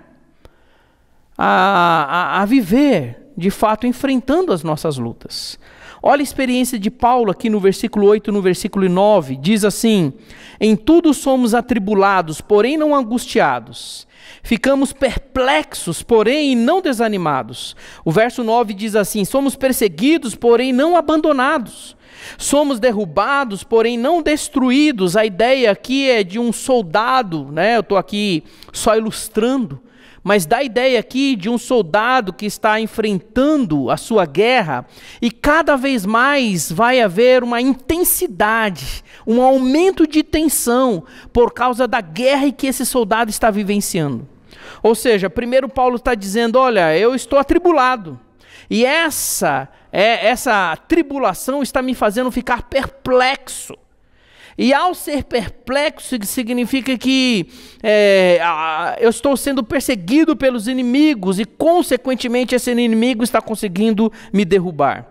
a viver, de fato, enfrentando as nossas lutas. Olha a experiência de Paulo aqui no versículo 8, no versículo 9, diz assim: em tudo somos atribulados, porém não angustiados. Ficamos perplexos, porém não desanimados. O verso 9 diz assim: somos perseguidos, porém não abandonados. Somos derrubados, porém não destruídos. A ideia aqui é de um soldado, né? Eu estou aqui só ilustrando. Mas dá a ideia aqui de um soldado que está enfrentando a sua guerra e cada vez mais vai haver uma intensidade, um aumento de tensão por causa da guerra que esse soldado está vivenciando. Ou seja, primeiro Paulo está dizendo, olha, eu estou atribulado e essa tribulação está me fazendo ficar perplexo. E ao ser perplexo, significa que eu estou sendo perseguido pelos inimigos e, consequentemente, esse inimigo está conseguindo me derrubar.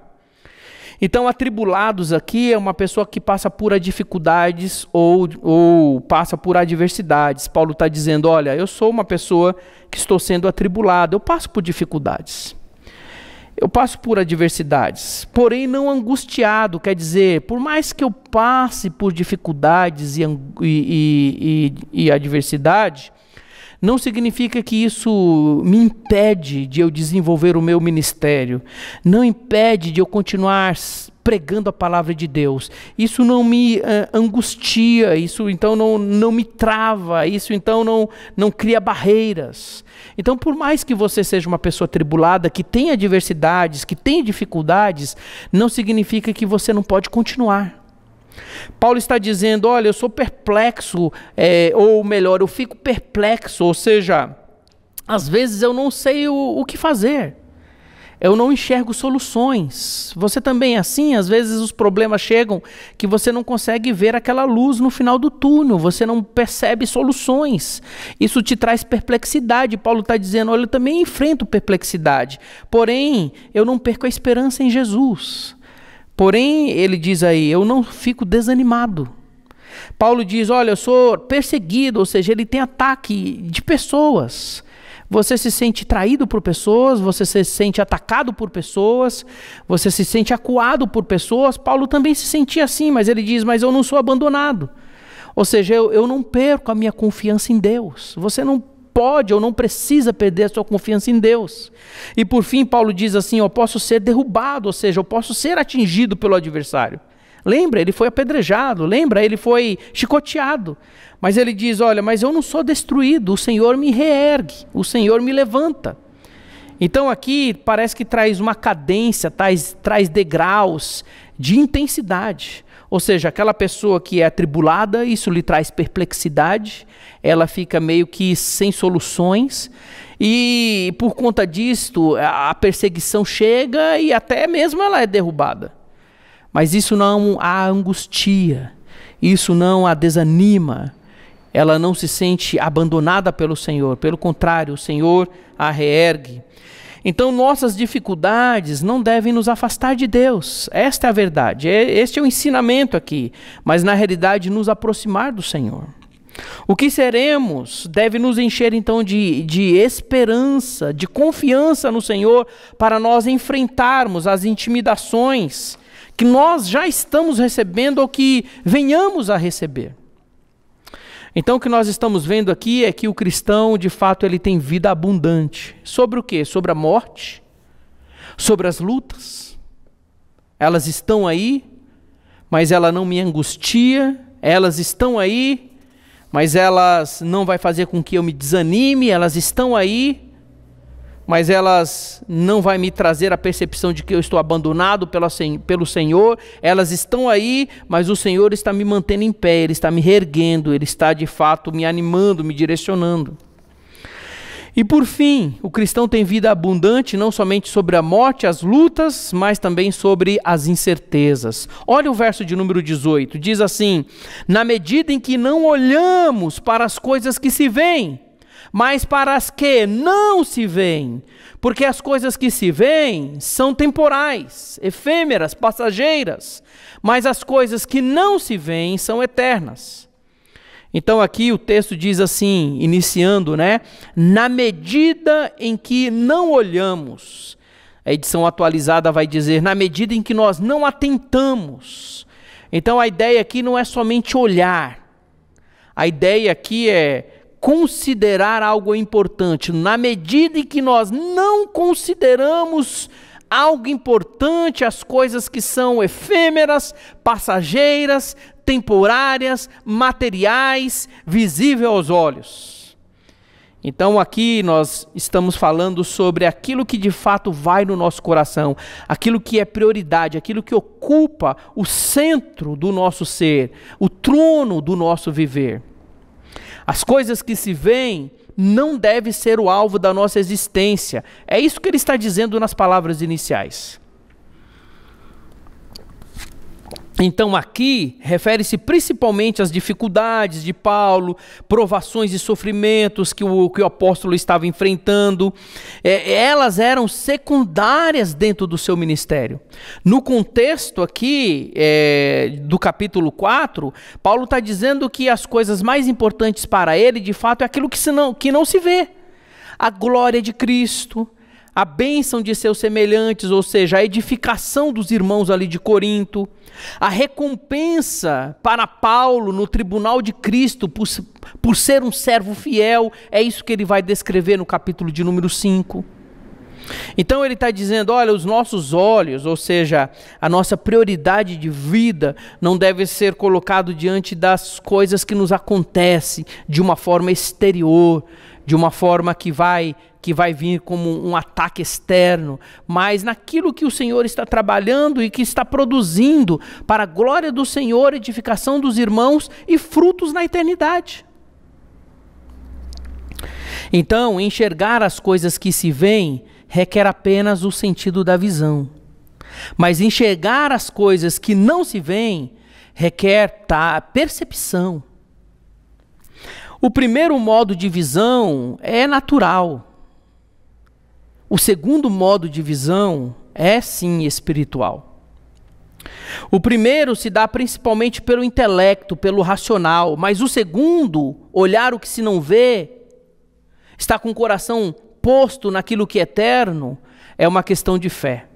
Então, atribulados aqui é uma pessoa que passa por dificuldades ou passa por adversidades. Paulo está dizendo, olha, eu sou uma pessoa que estou sendo atribulado, eu passo por dificuldades. Eu passo por adversidades, porém não angustiado, quer dizer, por mais que eu passe por dificuldades e adversidade, não significa que isso me impede de eu desenvolver o meu ministério, não impede de eu continuar pregando a palavra de Deus. Isso não me angustia, isso então não me trava, isso então não cria barreiras. Então, por mais que você seja uma pessoa atribulada, que tem adversidades, que tem dificuldades, não significa que você não pode continuar. Paulo está dizendo, olha, eu sou perplexo, ou melhor, eu fico perplexo, ou seja, às vezes eu não sei o que fazer. Eu não enxergo soluções. Você também é assim? Às vezes os problemas chegam que você não consegue ver aquela luz no final do túnel. Você não percebe soluções. Isso te traz perplexidade. Paulo está dizendo, olha, eu também enfrento perplexidade. Porém, eu não perco a esperança em Jesus. Porém, ele diz aí, eu não fico desanimado. Paulo diz, olha, eu sou perseguido, ou seja, ele tem ataque de pessoas. Você se sente traído por pessoas, você se sente atacado por pessoas, você se sente acuado por pessoas. Paulo também se sentia assim, mas ele diz, mas eu não sou abandonado. Ou seja, eu não perco a minha confiança em Deus. Você não pode ou não precisa perder a sua confiança em Deus. E por fim, Paulo diz assim, eu posso ser derrubado, ou seja, eu posso ser atingido pelo adversário. Lembra, ele foi apedrejado, lembra, ele foi chicoteado. Mas ele diz, olha, mas eu não sou destruído, o Senhor me reergue, o Senhor me levanta. Então aqui parece que traz uma cadência, traz degraus de intensidade. Ou seja, aquela pessoa que é atribulada, isso lhe traz perplexidade, ela fica meio que sem soluções, e por conta disto a perseguição chega e até mesmo ela é derrubada. Mas isso não a angustia, isso não a desanima, ela não se sente abandonada pelo Senhor, pelo contrário, o Senhor a reergue. Então nossas dificuldades não devem nos afastar de Deus, esta é a verdade, este é o ensinamento aqui, mas na realidade nos aproximar do Senhor. O que seremos deve nos encher então de esperança, de confiança no Senhor, para nós enfrentarmos as intimidações que nós já estamos recebendo ou que venhamos a receber. Então o que nós estamos vendo aqui é que o cristão, de fato, ele tem vida abundante. Sobre o quê? Sobre a morte, sobre as lutas. Elas estão aí, mas ela não me angustia. Elas estão aí, mas elas não vai fazer com que eu me desanime. Elas estão aí, mas elas não vai me trazer a percepção de que eu estou abandonado pelo Senhor. Elas estão aí, mas o Senhor está me mantendo em pé, Ele está me reerguendo, Ele está de fato me animando, me direcionando. E por fim, o cristão tem vida abundante não somente sobre a morte, as lutas, mas também sobre as incertezas. Olha o verso de número 18, diz assim: na medida em que não olhamos para as coisas que se veem, mas para as que não se veem, porque as coisas que se veem são temporais, efêmeras, passageiras, mas as coisas que não se veem são eternas. Então aqui o texto diz assim, iniciando, na medida em que não olhamos, a edição atualizada vai dizer, na medida em que nós não atentamos. Então a ideia aqui não é somente olhar, a ideia aqui é considerar algo importante. Na medida em que nós não consideramos algo importante, as coisas que são efêmeras, passageiras, temporárias, materiais, visíveis aos olhos. Então aqui nós estamos falando sobre aquilo que de fato vai no nosso coração, aquilo que é prioridade, aquilo que ocupa o centro do nosso ser, o trono do nosso viver. As coisas que se veem não devem ser o alvo da nossa existência. É isso que ele está dizendo nas palavras iniciais. Então aqui refere-se principalmente às dificuldades de Paulo, provações e sofrimentos que o apóstolo estava enfrentando. Elas eram secundárias dentro do seu ministério. No contexto aqui do capítulo 4, Paulo está dizendo que as coisas mais importantes para ele, de fato, é aquilo que não se vê. A glória de Cristo, a bênção de seus semelhantes, ou seja, a edificação dos irmãos ali de Corinto, a recompensa para Paulo no tribunal de Cristo por ser um servo fiel, é isso que ele vai descrever no capítulo de número 5. Então ele está dizendo, olha, os nossos olhos, ou seja, a nossa prioridade de vida não deve ser colocado diante das coisas que nos acontecem de uma forma exterior, de uma forma que vai vir como um ataque externo, mas naquilo que o Senhor está trabalhando e que está produzindo para a glória do Senhor, edificação dos irmãos e frutos na eternidade. Então, enxergar as coisas que se veem requer apenas o sentido da visão, mas enxergar as coisas que não se veem requer percepção. O primeiro modo de visão é natural. O segundo modo de visão é sim espiritual. O primeiro se dá principalmente pelo intelecto, pelo racional, mas o segundo, olhar o que se não vê, estar com o coração posto naquilo que é eterno, é uma questão de fé.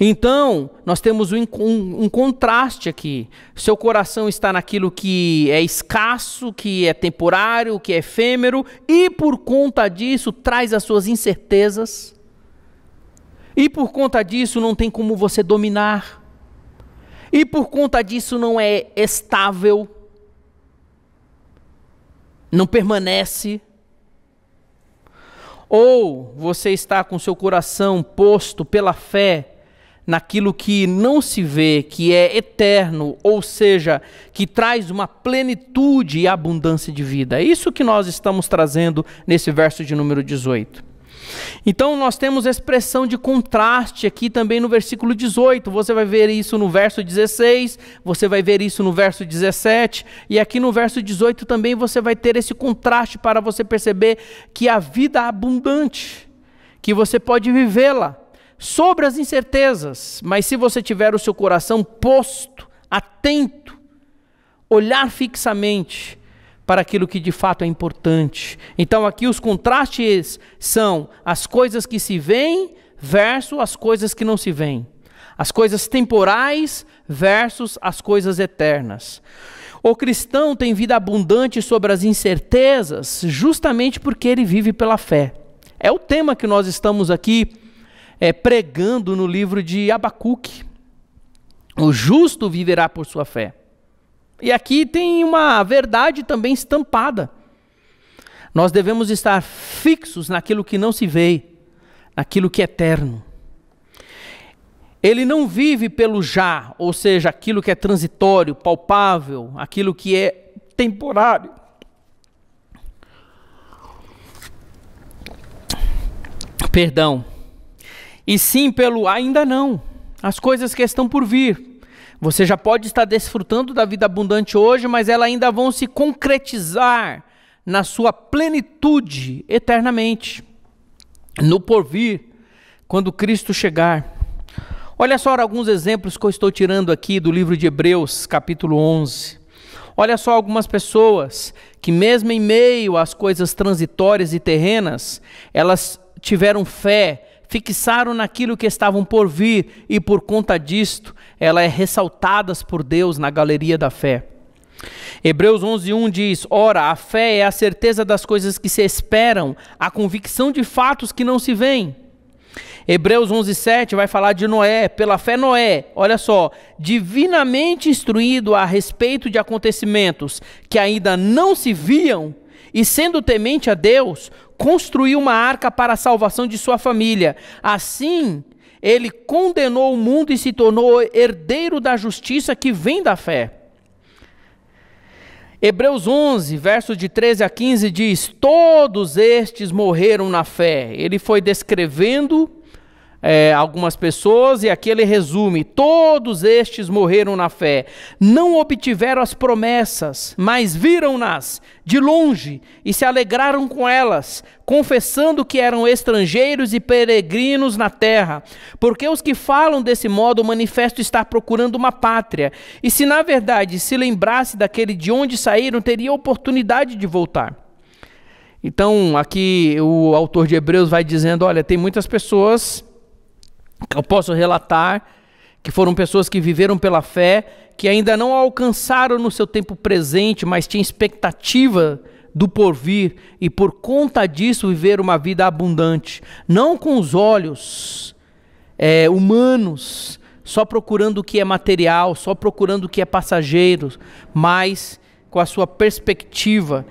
Então, nós temos um contraste aqui. Seu coração está naquilo que é escasso, que é temporário, que é efêmero, e por conta disso traz as suas incertezas. E por conta disso não tem como você dominar. E por conta disso não é estável. Não permanece. Ou você está com seu coração posto pela fé naquilo que não se vê, que é eterno, ou seja, que traz uma plenitude e abundância de vida. É isso que nós estamos trazendo nesse verso de número 18. Então nós temos expressão de contraste aqui também no versículo 18, você vai ver isso no verso 16, você vai ver isso no verso 17, e aqui no verso 18 também você vai ter esse contraste para você perceber que a vida abundante, que você pode vivê-la, sobre as incertezas, mas se você tiver o seu coração posto, atento, olhar fixamente para aquilo que de fato é importante. Então aqui os contrastes são as coisas que se veem versus as coisas que não se veem. As coisas temporais versus as coisas eternas. O cristão tem vida abundante sobre as incertezas justamente porque ele vive pela fé. É o tema que nós estamos aqui pregando no livro de Abacuque. O justo viverá por sua fé. E aqui tem uma verdade também estampada. Nós devemos estar fixos naquilo que não se vê, naquilo que é eterno. Ele não vive pelo já, ou seja, aquilo que é transitório, palpável, aquilo que é temporário. Perdão. E sim pelo ainda não, as coisas que estão por vir. Você já pode estar desfrutando da vida abundante hoje, mas elas ainda vão se concretizar na sua plenitude eternamente, no porvir, quando Cristo chegar. Olha só alguns exemplos que eu estou tirando aqui do livro de Hebreus, capítulo 11. Olha só algumas pessoas que mesmo em meio às coisas transitórias e terrenas, elas tiveram fé, fixaram naquilo que estavam por vir e por conta disto, elas é ressaltadas por Deus na galeria da fé. Hebreus 11:1 diz: ora, a fé é a certeza das coisas que se esperam, a convicção de fatos que não se veem. Hebreus 11:7 vai falar de Noé. Pela fé Noé, olha só, divinamente instruído a respeito de acontecimentos que ainda não se viam, e sendo temente a Deus, construiu uma arca para a salvação de sua família. Assim, ele condenou o mundo e se tornou herdeiro da justiça que vem da fé. Hebreus 11, versos de 13 a 15 diz: todos estes morreram na fé. Ele foi descrevendo algumas pessoas e aqui ele resume: todos estes morreram na fé, não obtiveram as promessas, mas viram-nas de longe e se alegraram com elas, confessando que eram estrangeiros e peregrinos na terra, porque os que falam desse modo manifestam estar procurando uma pátria, e se na verdade se lembrasse daquele de onde saíram, teria oportunidade de voltar. Então aqui o autor de Hebreus vai dizendo: olha, tem muitas pessoas que eu posso relatar, que foram pessoas que viveram pela fé, que ainda não alcançaram no seu tempo presente, mas tinham expectativa do porvir, e por conta disso viveram uma vida abundante, não com os olhos humanos, só procurando o que é material, só procurando o que é passageiro, mas com a sua perspectiva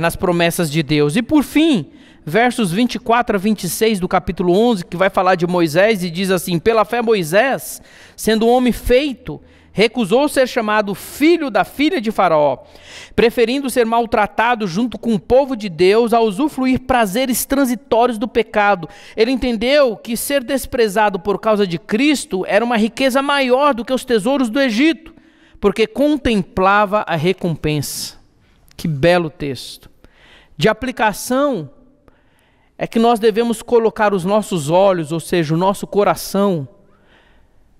nas promessas de Deus. E por fim, versos 24 a 26 do capítulo 11, que vai falar de Moisés, e diz assim: pela fé Moisés, sendo um homem feito, recusou ser chamado filho da filha de Faraó, preferindo ser maltratado junto com o povo de Deus a usufruir prazeres transitórios do pecado. Ele entendeu que ser desprezado por causa de Cristo era uma riqueza maior do que os tesouros do Egito, porque contemplava a recompensa. Que belo texto. De aplicação, é que nós devemos colocar os nossos olhos, ou seja, o nosso coração,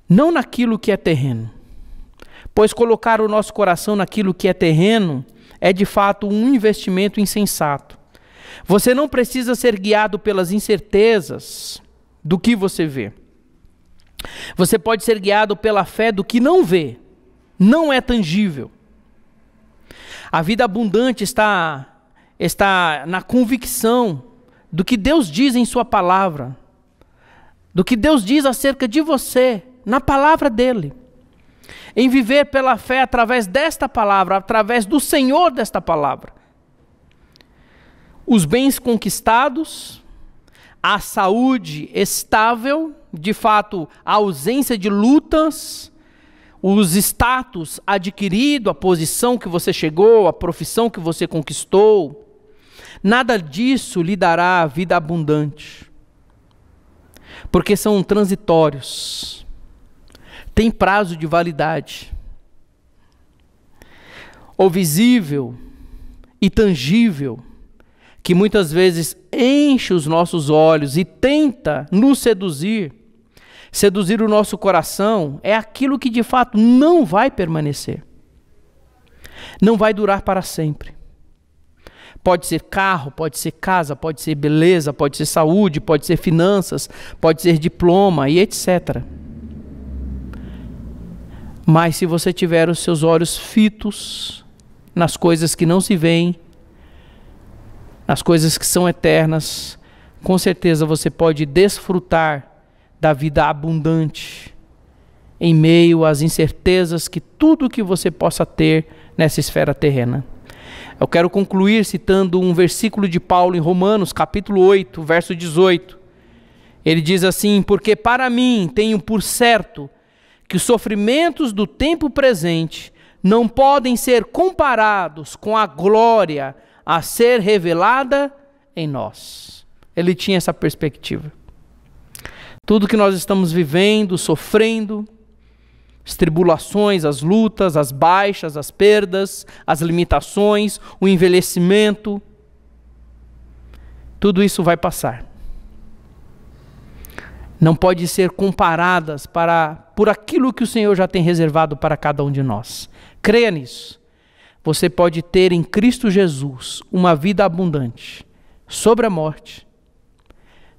não naquilo que é terreno. Pois colocar o nosso coração naquilo que é terreno é de fato um investimento insensato. Você não precisa ser guiado pelas incertezas do que você vê. Você pode ser guiado pela fé do que não vê, não é tangível. A vida abundante está na convicção do que Deus diz em sua palavra, do que Deus diz acerca de você, na palavra dele, em viver pela fé através desta palavra, através do Senhor desta palavra. os bens conquistados, a saúde estável, de fato, a ausência de lutas, os status adquirido, a posição que você chegou, a profissão que você conquistou, nada disso lhe dará a vida abundante, porque são transitórios, tem prazo de validade. O visível e tangível, que muitas vezes enche os nossos olhos e tenta nos seduzir o nosso coração, é aquilo que de fato não vai permanecer, não vai durar para sempre. Pode ser carro, pode ser casa, pode ser beleza, pode ser saúde, pode ser finanças, pode ser diploma e etc. Mas se você tiver os seus olhos fitos nas coisas que não se veem, nas coisas que são eternas, com certeza você pode desfrutar da vida abundante em meio às incertezas que tudo que você possa ter nessa esfera terrena. Eu quero concluir citando um versículo de Paulo em Romanos, capítulo 8, verso 18. Ele diz assim: porque para mim tenho por certo que os sofrimentos do tempo presente não podem ser comparados com a glória a ser revelada em nós. Ele tinha essa perspectiva. Tudo que nós estamos vivendo, sofrendo, as tribulações, as lutas, as baixas, as perdas, as limitações, o envelhecimento, tudo isso vai passar. Não pode ser comparadas por aquilo que o Senhor já tem reservado para cada um de nós. Creia nisso. Você pode ter em Cristo Jesus uma vida abundante sobre a morte,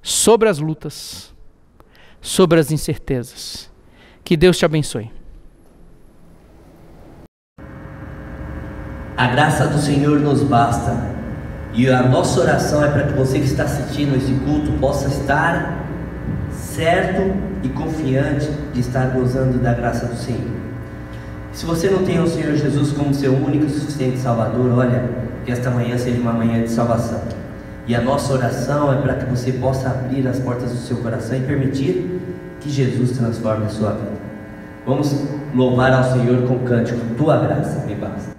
sobre as lutas, sobre as incertezas. Que Deus te abençoe. A graça do Senhor nos basta. E a nossa oração é para que você que está assistindo esse culto possa estar certo e confiante de estar gozando da graça do Senhor. Se você não tem o Senhor Jesus como seu único e suficiente Salvador, olha, que esta manhã seja uma manhã de salvação. E a nossa oração é para que você possa abrir as portas do seu coração e permitir que Jesus transforme a sua vida. Vamos louvar ao Senhor com o cântico Tua Graça Me Basta.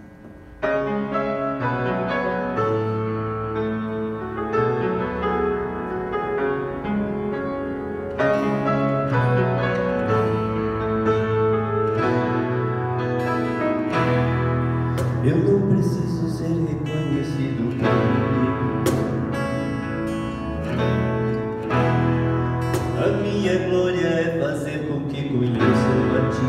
Eu não preciso ser reconhecido por mim. A minha glória é fazer com que conheçam a Ti.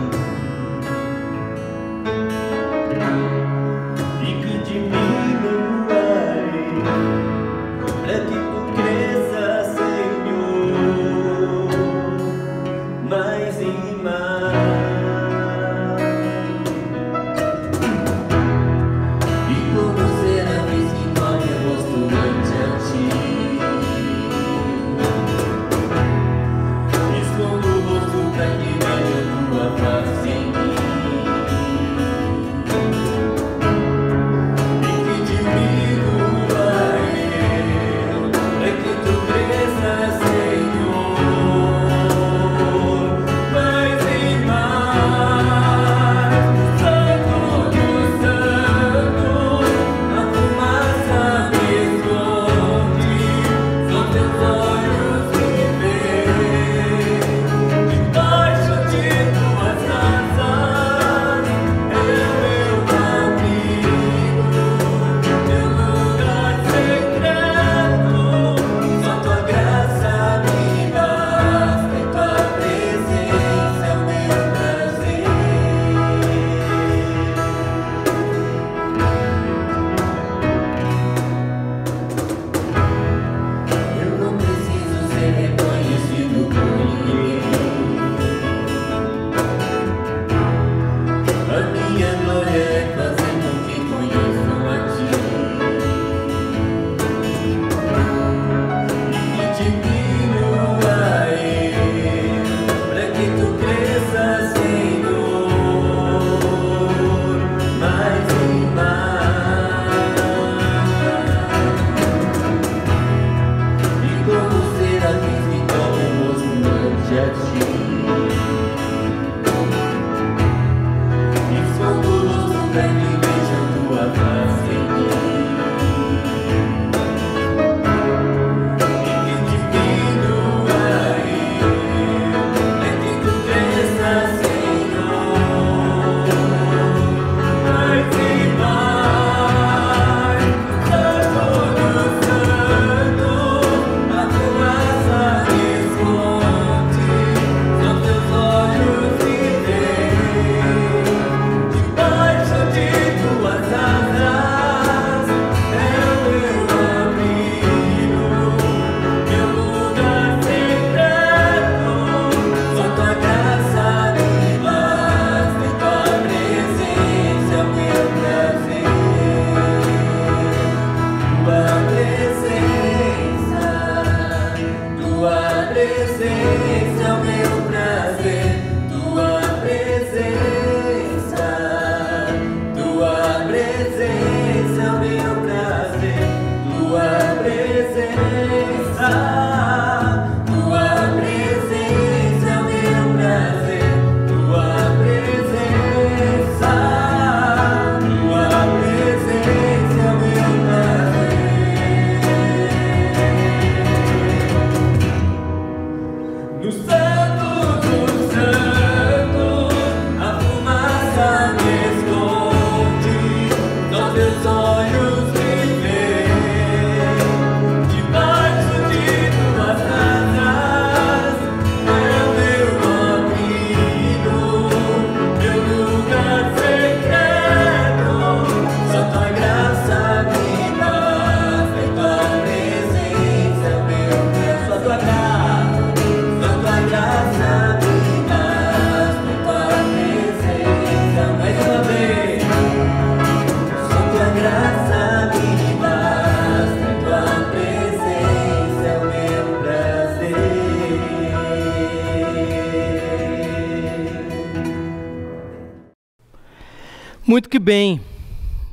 Muito que bem,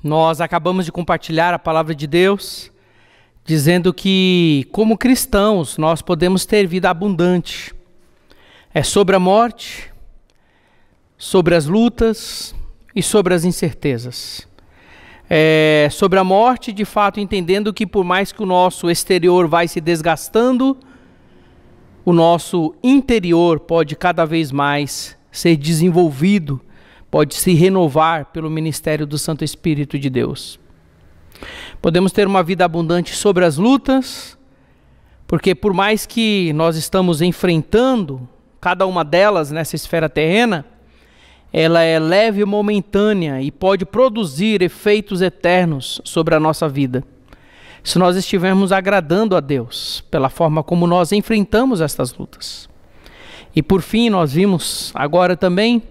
nós acabamos de compartilhar a palavra de Deus, dizendo que, como cristãos, nós podemos ter vida abundante. É sobre a morte, sobre as lutas e sobre as incertezas. É sobre a morte, de fato, entendendo que por mais que o nosso exterior vai se desgastando, o nosso interior pode cada vez mais ser desenvolvido, pode se renovar pelo ministério do Santo Espírito de Deus. Podemos ter uma vida abundante sobre as lutas, porque por mais que nós estamos enfrentando cada uma delas nessa esfera terrena, ela é leve e momentânea e pode produzir efeitos eternos sobre a nossa vida, se nós estivermos agradando a Deus pela forma como nós enfrentamos estas lutas. E por fim, nós vimos agora também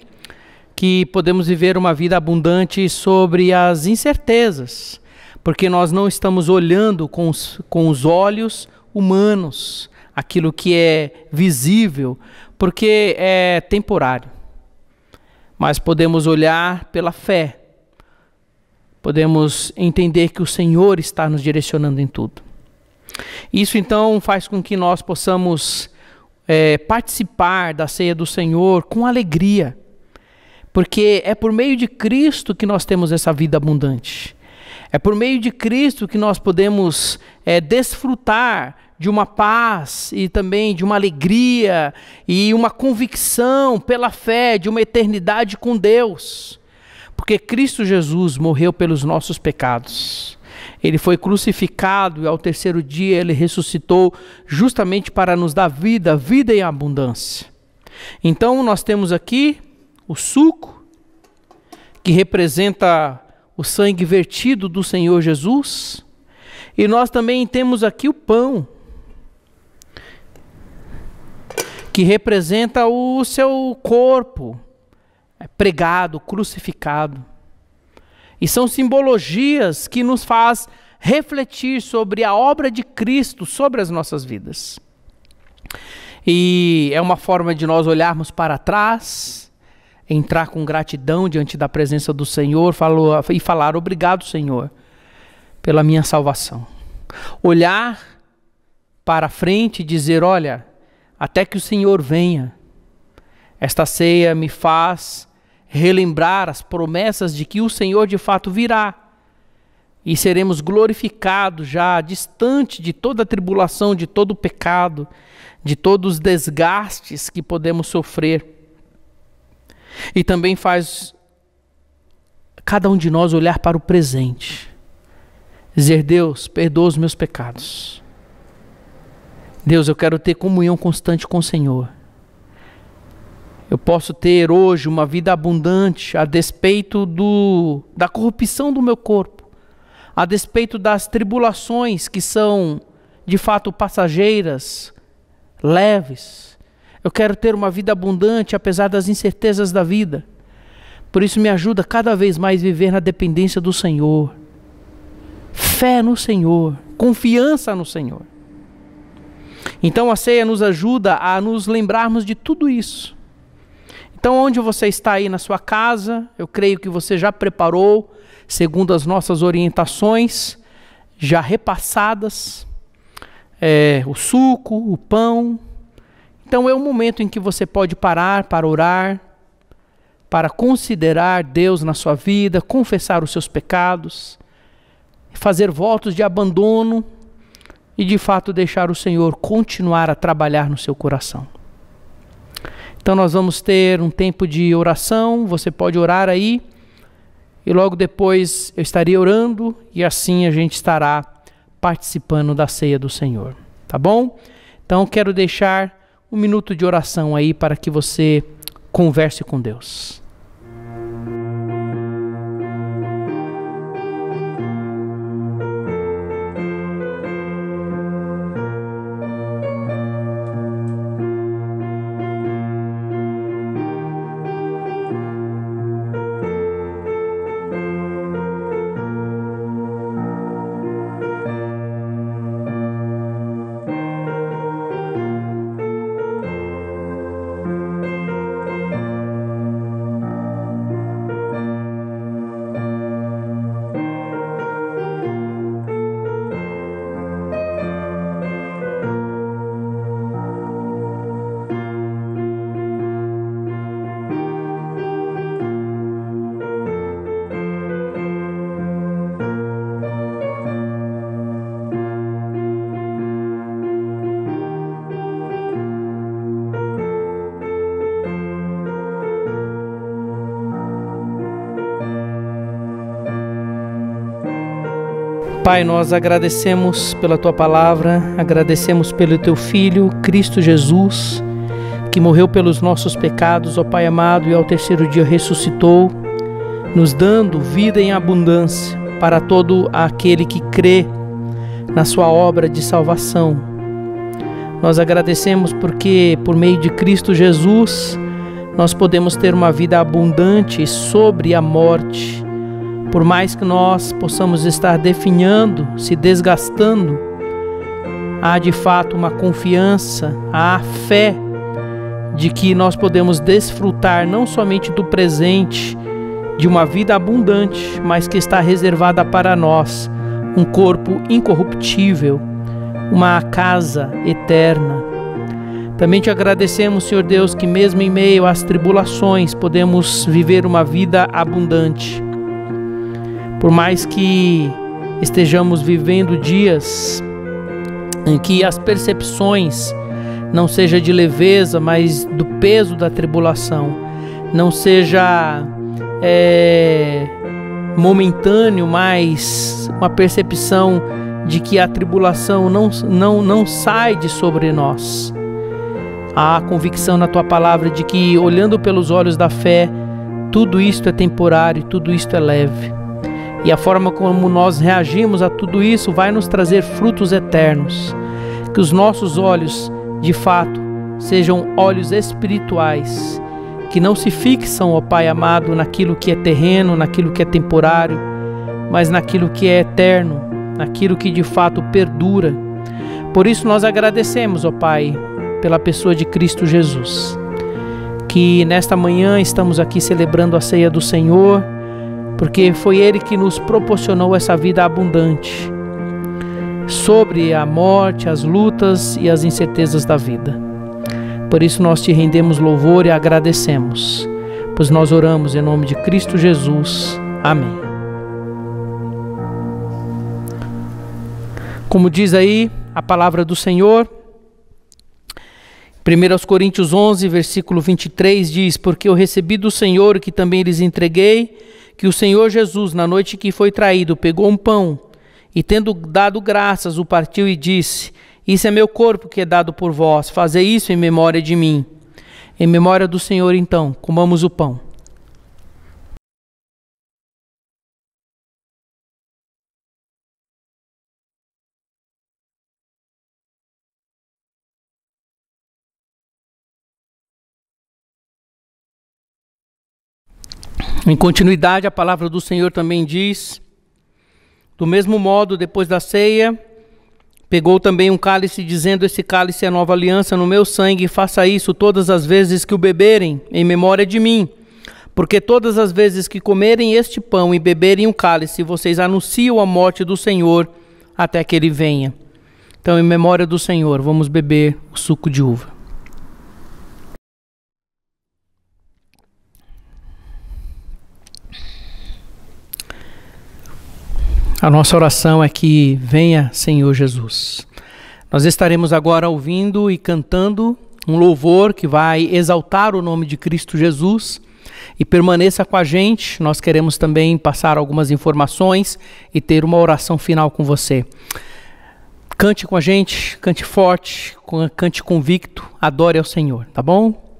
que podemos viver uma vida abundante sobre as incertezas, porque nós não estamos olhando com os olhos humanos aquilo que é visível, porque é temporário. Mas podemos olhar pela fé, podemos entender que o Senhor está nos direcionando em tudo. Isso então faz com que nós possamos participar da ceia do Senhor com alegria, porque é por meio de Cristo que nós temos essa vida abundante. É por meio de Cristo que nós podemos desfrutar de uma paz e também de uma alegria e uma convicção pela fé de uma eternidade com Deus. Porque Cristo Jesus morreu pelos nossos pecados. Ele foi crucificado e ao terceiro dia ele ressuscitou justamente para nos dar vida, vida em abundância. Então nós temos aqui o suco, que representa o sangue vertido do Senhor Jesus, e nós também temos aqui o pão, que representa o seu corpo pregado, crucificado. E são simbologias que nos faz refletir sobre a obra de Cristo sobre as nossas vidas. E é uma forma de nós olharmos para trás, entrar com gratidão diante da presença do Senhor e falar: obrigado, Senhor, pela minha salvação. Olhar para frente e dizer: olha, até que o Senhor venha, Esta ceia me faz relembrar as promessas de que o Senhor de fato virá e seremos glorificados já distante de toda a tribulação, de todo o pecado, de todos os desgastes que podemos sofrer. E também faz cada um de nós olhar para o presente, dizer: Deus, perdoa os meus pecados. Deus, eu quero ter comunhão constante com o Senhor. Eu posso ter hoje uma vida abundante a despeito da corrupção do meu corpo, a despeito das tribulações que são de fato passageiras, leves. Eu quero ter uma vida abundante apesar das incertezas da vida. Por isso me ajuda cada vez mais a viver na dependência do Senhor. Fé no Senhor, confiança no Senhor. Então a ceia nos ajuda a nos lembrarmos de tudo isso. Então onde você está aí na sua casa, eu creio que você já preparou, segundo as nossas orientações, já repassadas, o suco, o pão. Então é um momento em que você pode parar para orar, para considerar Deus na sua vida, confessar os seus pecados, fazer votos de abandono e de fato deixar o Senhor continuar a trabalhar no seu coração. Então nós vamos ter um tempo de oração, você pode orar aí, e logo depois eu estarei orando, e assim a gente estará participando da ceia do Senhor, tá bom? Então quero deixar um minuto de oração aí para que você converse com Deus. Pai, nós agradecemos pela Tua palavra, agradecemos pelo Teu Filho, Cristo Jesus, que morreu pelos nossos pecados, ó Pai amado, e ao terceiro dia ressuscitou, nos dando vida em abundância para todo aquele que crê na Sua obra de salvação. Nós agradecemos porque, por meio de Cristo Jesus, nós podemos ter uma vida abundante sobre a morte. Por mais que nós possamos estar definhando, se desgastando, há de fato uma confiança, há fé de que nós podemos desfrutar não somente do presente, de uma vida abundante, mas que está reservada para nós, um corpo incorruptível, uma casa eterna. Também te agradecemos, Senhor Deus, que mesmo em meio às tribulações podemos viver uma vida abundante. Por mais que estejamos vivendo dias em que as percepções não seja de leveza, mas do peso da tribulação, não seja momentâneo, mas uma percepção de que a tribulação não sai de sobre nós. Há a convicção na Tua palavra de que, olhando pelos olhos da fé, tudo isto é temporário, tudo isto é leve. E a forma como nós reagimos a tudo isso vai nos trazer frutos eternos. Que os nossos olhos, de fato, sejam olhos espirituais, que não se fixam, ó Pai amado, naquilo que é terreno, naquilo que é temporário, mas naquilo que é eterno, naquilo que de fato perdura. Por isso nós agradecemos, ó Pai, pela pessoa de Cristo Jesus, que nesta manhã estamos aqui celebrando a ceia do Senhor, porque foi Ele que nos proporcionou essa vida abundante sobre a morte, as lutas e as incertezas da vida. Por isso nós te rendemos louvor e agradecemos, pois nós oramos em nome de Cristo Jesus. Amém. Como diz aí a palavra do Senhor, 1 Coríntios 11, versículo 23 diz: porque eu recebi do Senhor o que também lhes entreguei, que o Senhor Jesus, na noite que foi traído, pegou um pão e, tendo dado graças, o partiu e disse: isso é meu corpo que é dado por vós, fazei isso em memória de mim. Em memória do Senhor, então, comamos o pão. Em continuidade, a palavra do Senhor também diz: do mesmo modo, depois da ceia, pegou também um cálice, dizendo: esse cálice é a nova aliança no meu sangue, faça isso todas as vezes que o beberem, em memória de mim. Porque todas as vezes que comerem este pão e beberem o cálice, vocês anunciam a morte do Senhor até que ele venha. Então, em memória do Senhor, vamos beber o suco de uva. A nossa oração é que venha, Senhor Jesus. Nós estaremos agora ouvindo e cantando um louvor que vai exaltar o nome de Cristo Jesus. E permaneça com a gente, nós queremos também passar algumas informações e ter uma oração final com você. Cante com a gente, cante forte, cante convicto, adore ao Senhor, tá bom?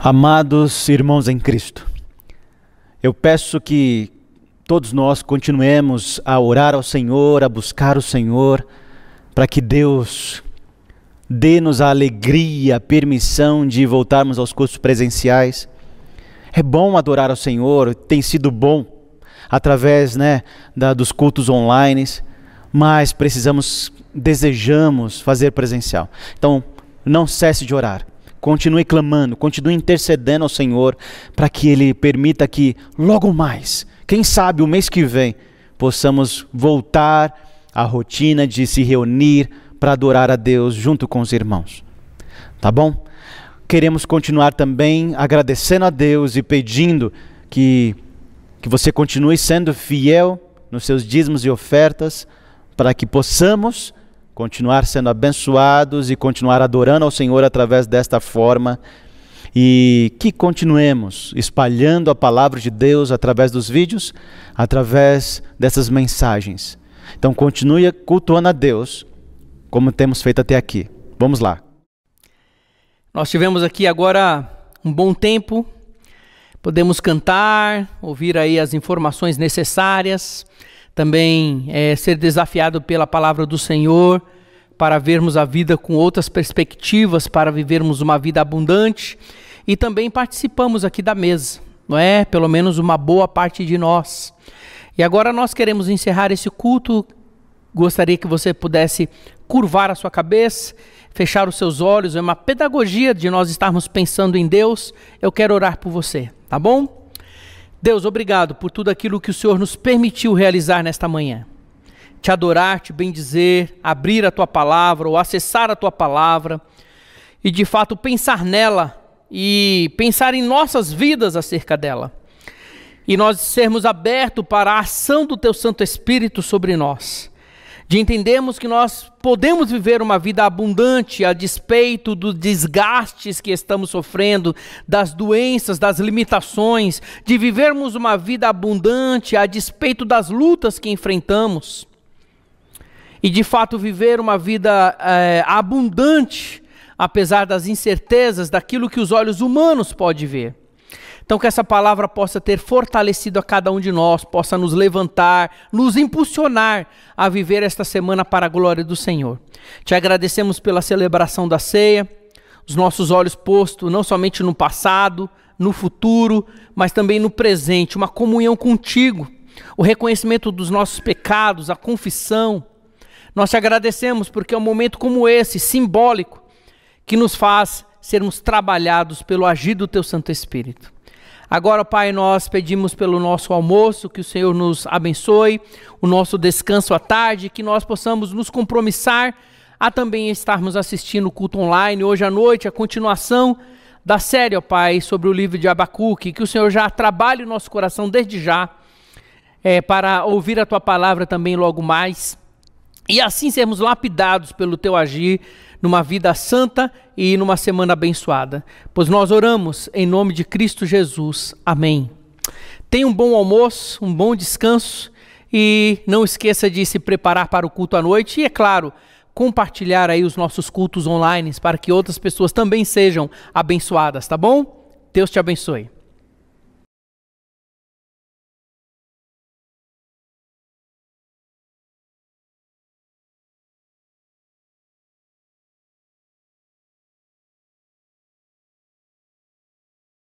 Amados irmãos em Cristo, eu peço que todos nós continuemos a orar ao Senhor, a buscar o Senhor, para que Deus dê-nos a alegria, a permissão de voltarmos aos cultos presenciais. É bom adorar ao Senhor, tem sido bom através dos cultos online, mas desejamos fazer presencial. Então, não cesse de orar. Continue clamando, continue intercedendo ao Senhor para que Ele permita que logo mais, quem sabe o mês que vem, possamos voltar à rotina de se reunir para adorar a Deus junto com os irmãos. Tá bom? Queremos continuar também agradecendo a Deus e pedindo que você continue sendo fiel nos seus dízimos e ofertas para que possamos continuar sendo abençoados e continuar adorando ao Senhor através desta forma, e que continuemos espalhando a palavra de Deus através dos vídeos, através dessas mensagens. Então continue cultuando a Deus como temos feito até aqui. Vamos lá. Nós tivemos aqui agora um bom tempo, podemos cantar, ouvir aí as informações necessárias, também ser desafiado pela palavra do Senhor, para vermos a vida com outras perspectivas, para vivermos uma vida abundante, e também participamos aqui da mesa, não é? Pelo menos uma boa parte de nós. E agora nós queremos encerrar esse culto. Gostaria que você pudesse curvar a sua cabeça, fechar os seus olhos. É uma pedagogia de nós estarmos pensando em Deus. Eu quero orar por você, tá bom? Deus, obrigado por tudo aquilo que o Senhor nos permitiu realizar nesta manhã. Te adorar, te bendizer, abrir a Tua palavra ou acessar a Tua palavra e de fato pensar nela e pensar em nossas vidas acerca dela. E nós sermos abertos para a ação do Teu Santo Espírito sobre nós. De entendermos que nós podemos viver uma vida abundante a despeito dos desgastes que estamos sofrendo, das doenças, das limitações, de vivermos uma vida abundante a despeito das lutas que enfrentamos, e de fato viver uma vida abundante, apesar das incertezas, daquilo que os olhos humanos podem ver. Então que essa palavra possa ter fortalecido a cada um de nós, possa nos levantar, nos impulsionar a viver esta semana para a glória do Senhor. Te agradecemos pela celebração da ceia, os nossos olhos postos não somente no passado, no futuro, mas também no presente, uma comunhão contigo, o reconhecimento dos nossos pecados, a confissão. Nós te agradecemos porque é um momento como esse, simbólico, que nos faz sermos trabalhados pelo agir do Teu Santo Espírito. Agora, Pai, nós pedimos pelo nosso almoço, que o Senhor nos abençoe, o nosso descanso à tarde, que nós possamos nos compromissar a também estarmos assistindo o culto online hoje à noite, a continuação da série, ó Pai, sobre o livro de Abacuque, que o Senhor já trabalhe o nosso coração desde já, para ouvir a Tua palavra também logo mais, e assim sermos lapidados pelo Teu agir, numa vida santa e numa semana abençoada. Pois nós oramos em nome de Cristo Jesus. Amém. Tenha um bom almoço, um bom descanso e não esqueça de se preparar para o culto à noite e, é claro, compartilhar aí os nossos cultos online para que outras pessoas também sejam abençoadas, tá bom? Deus te abençoe.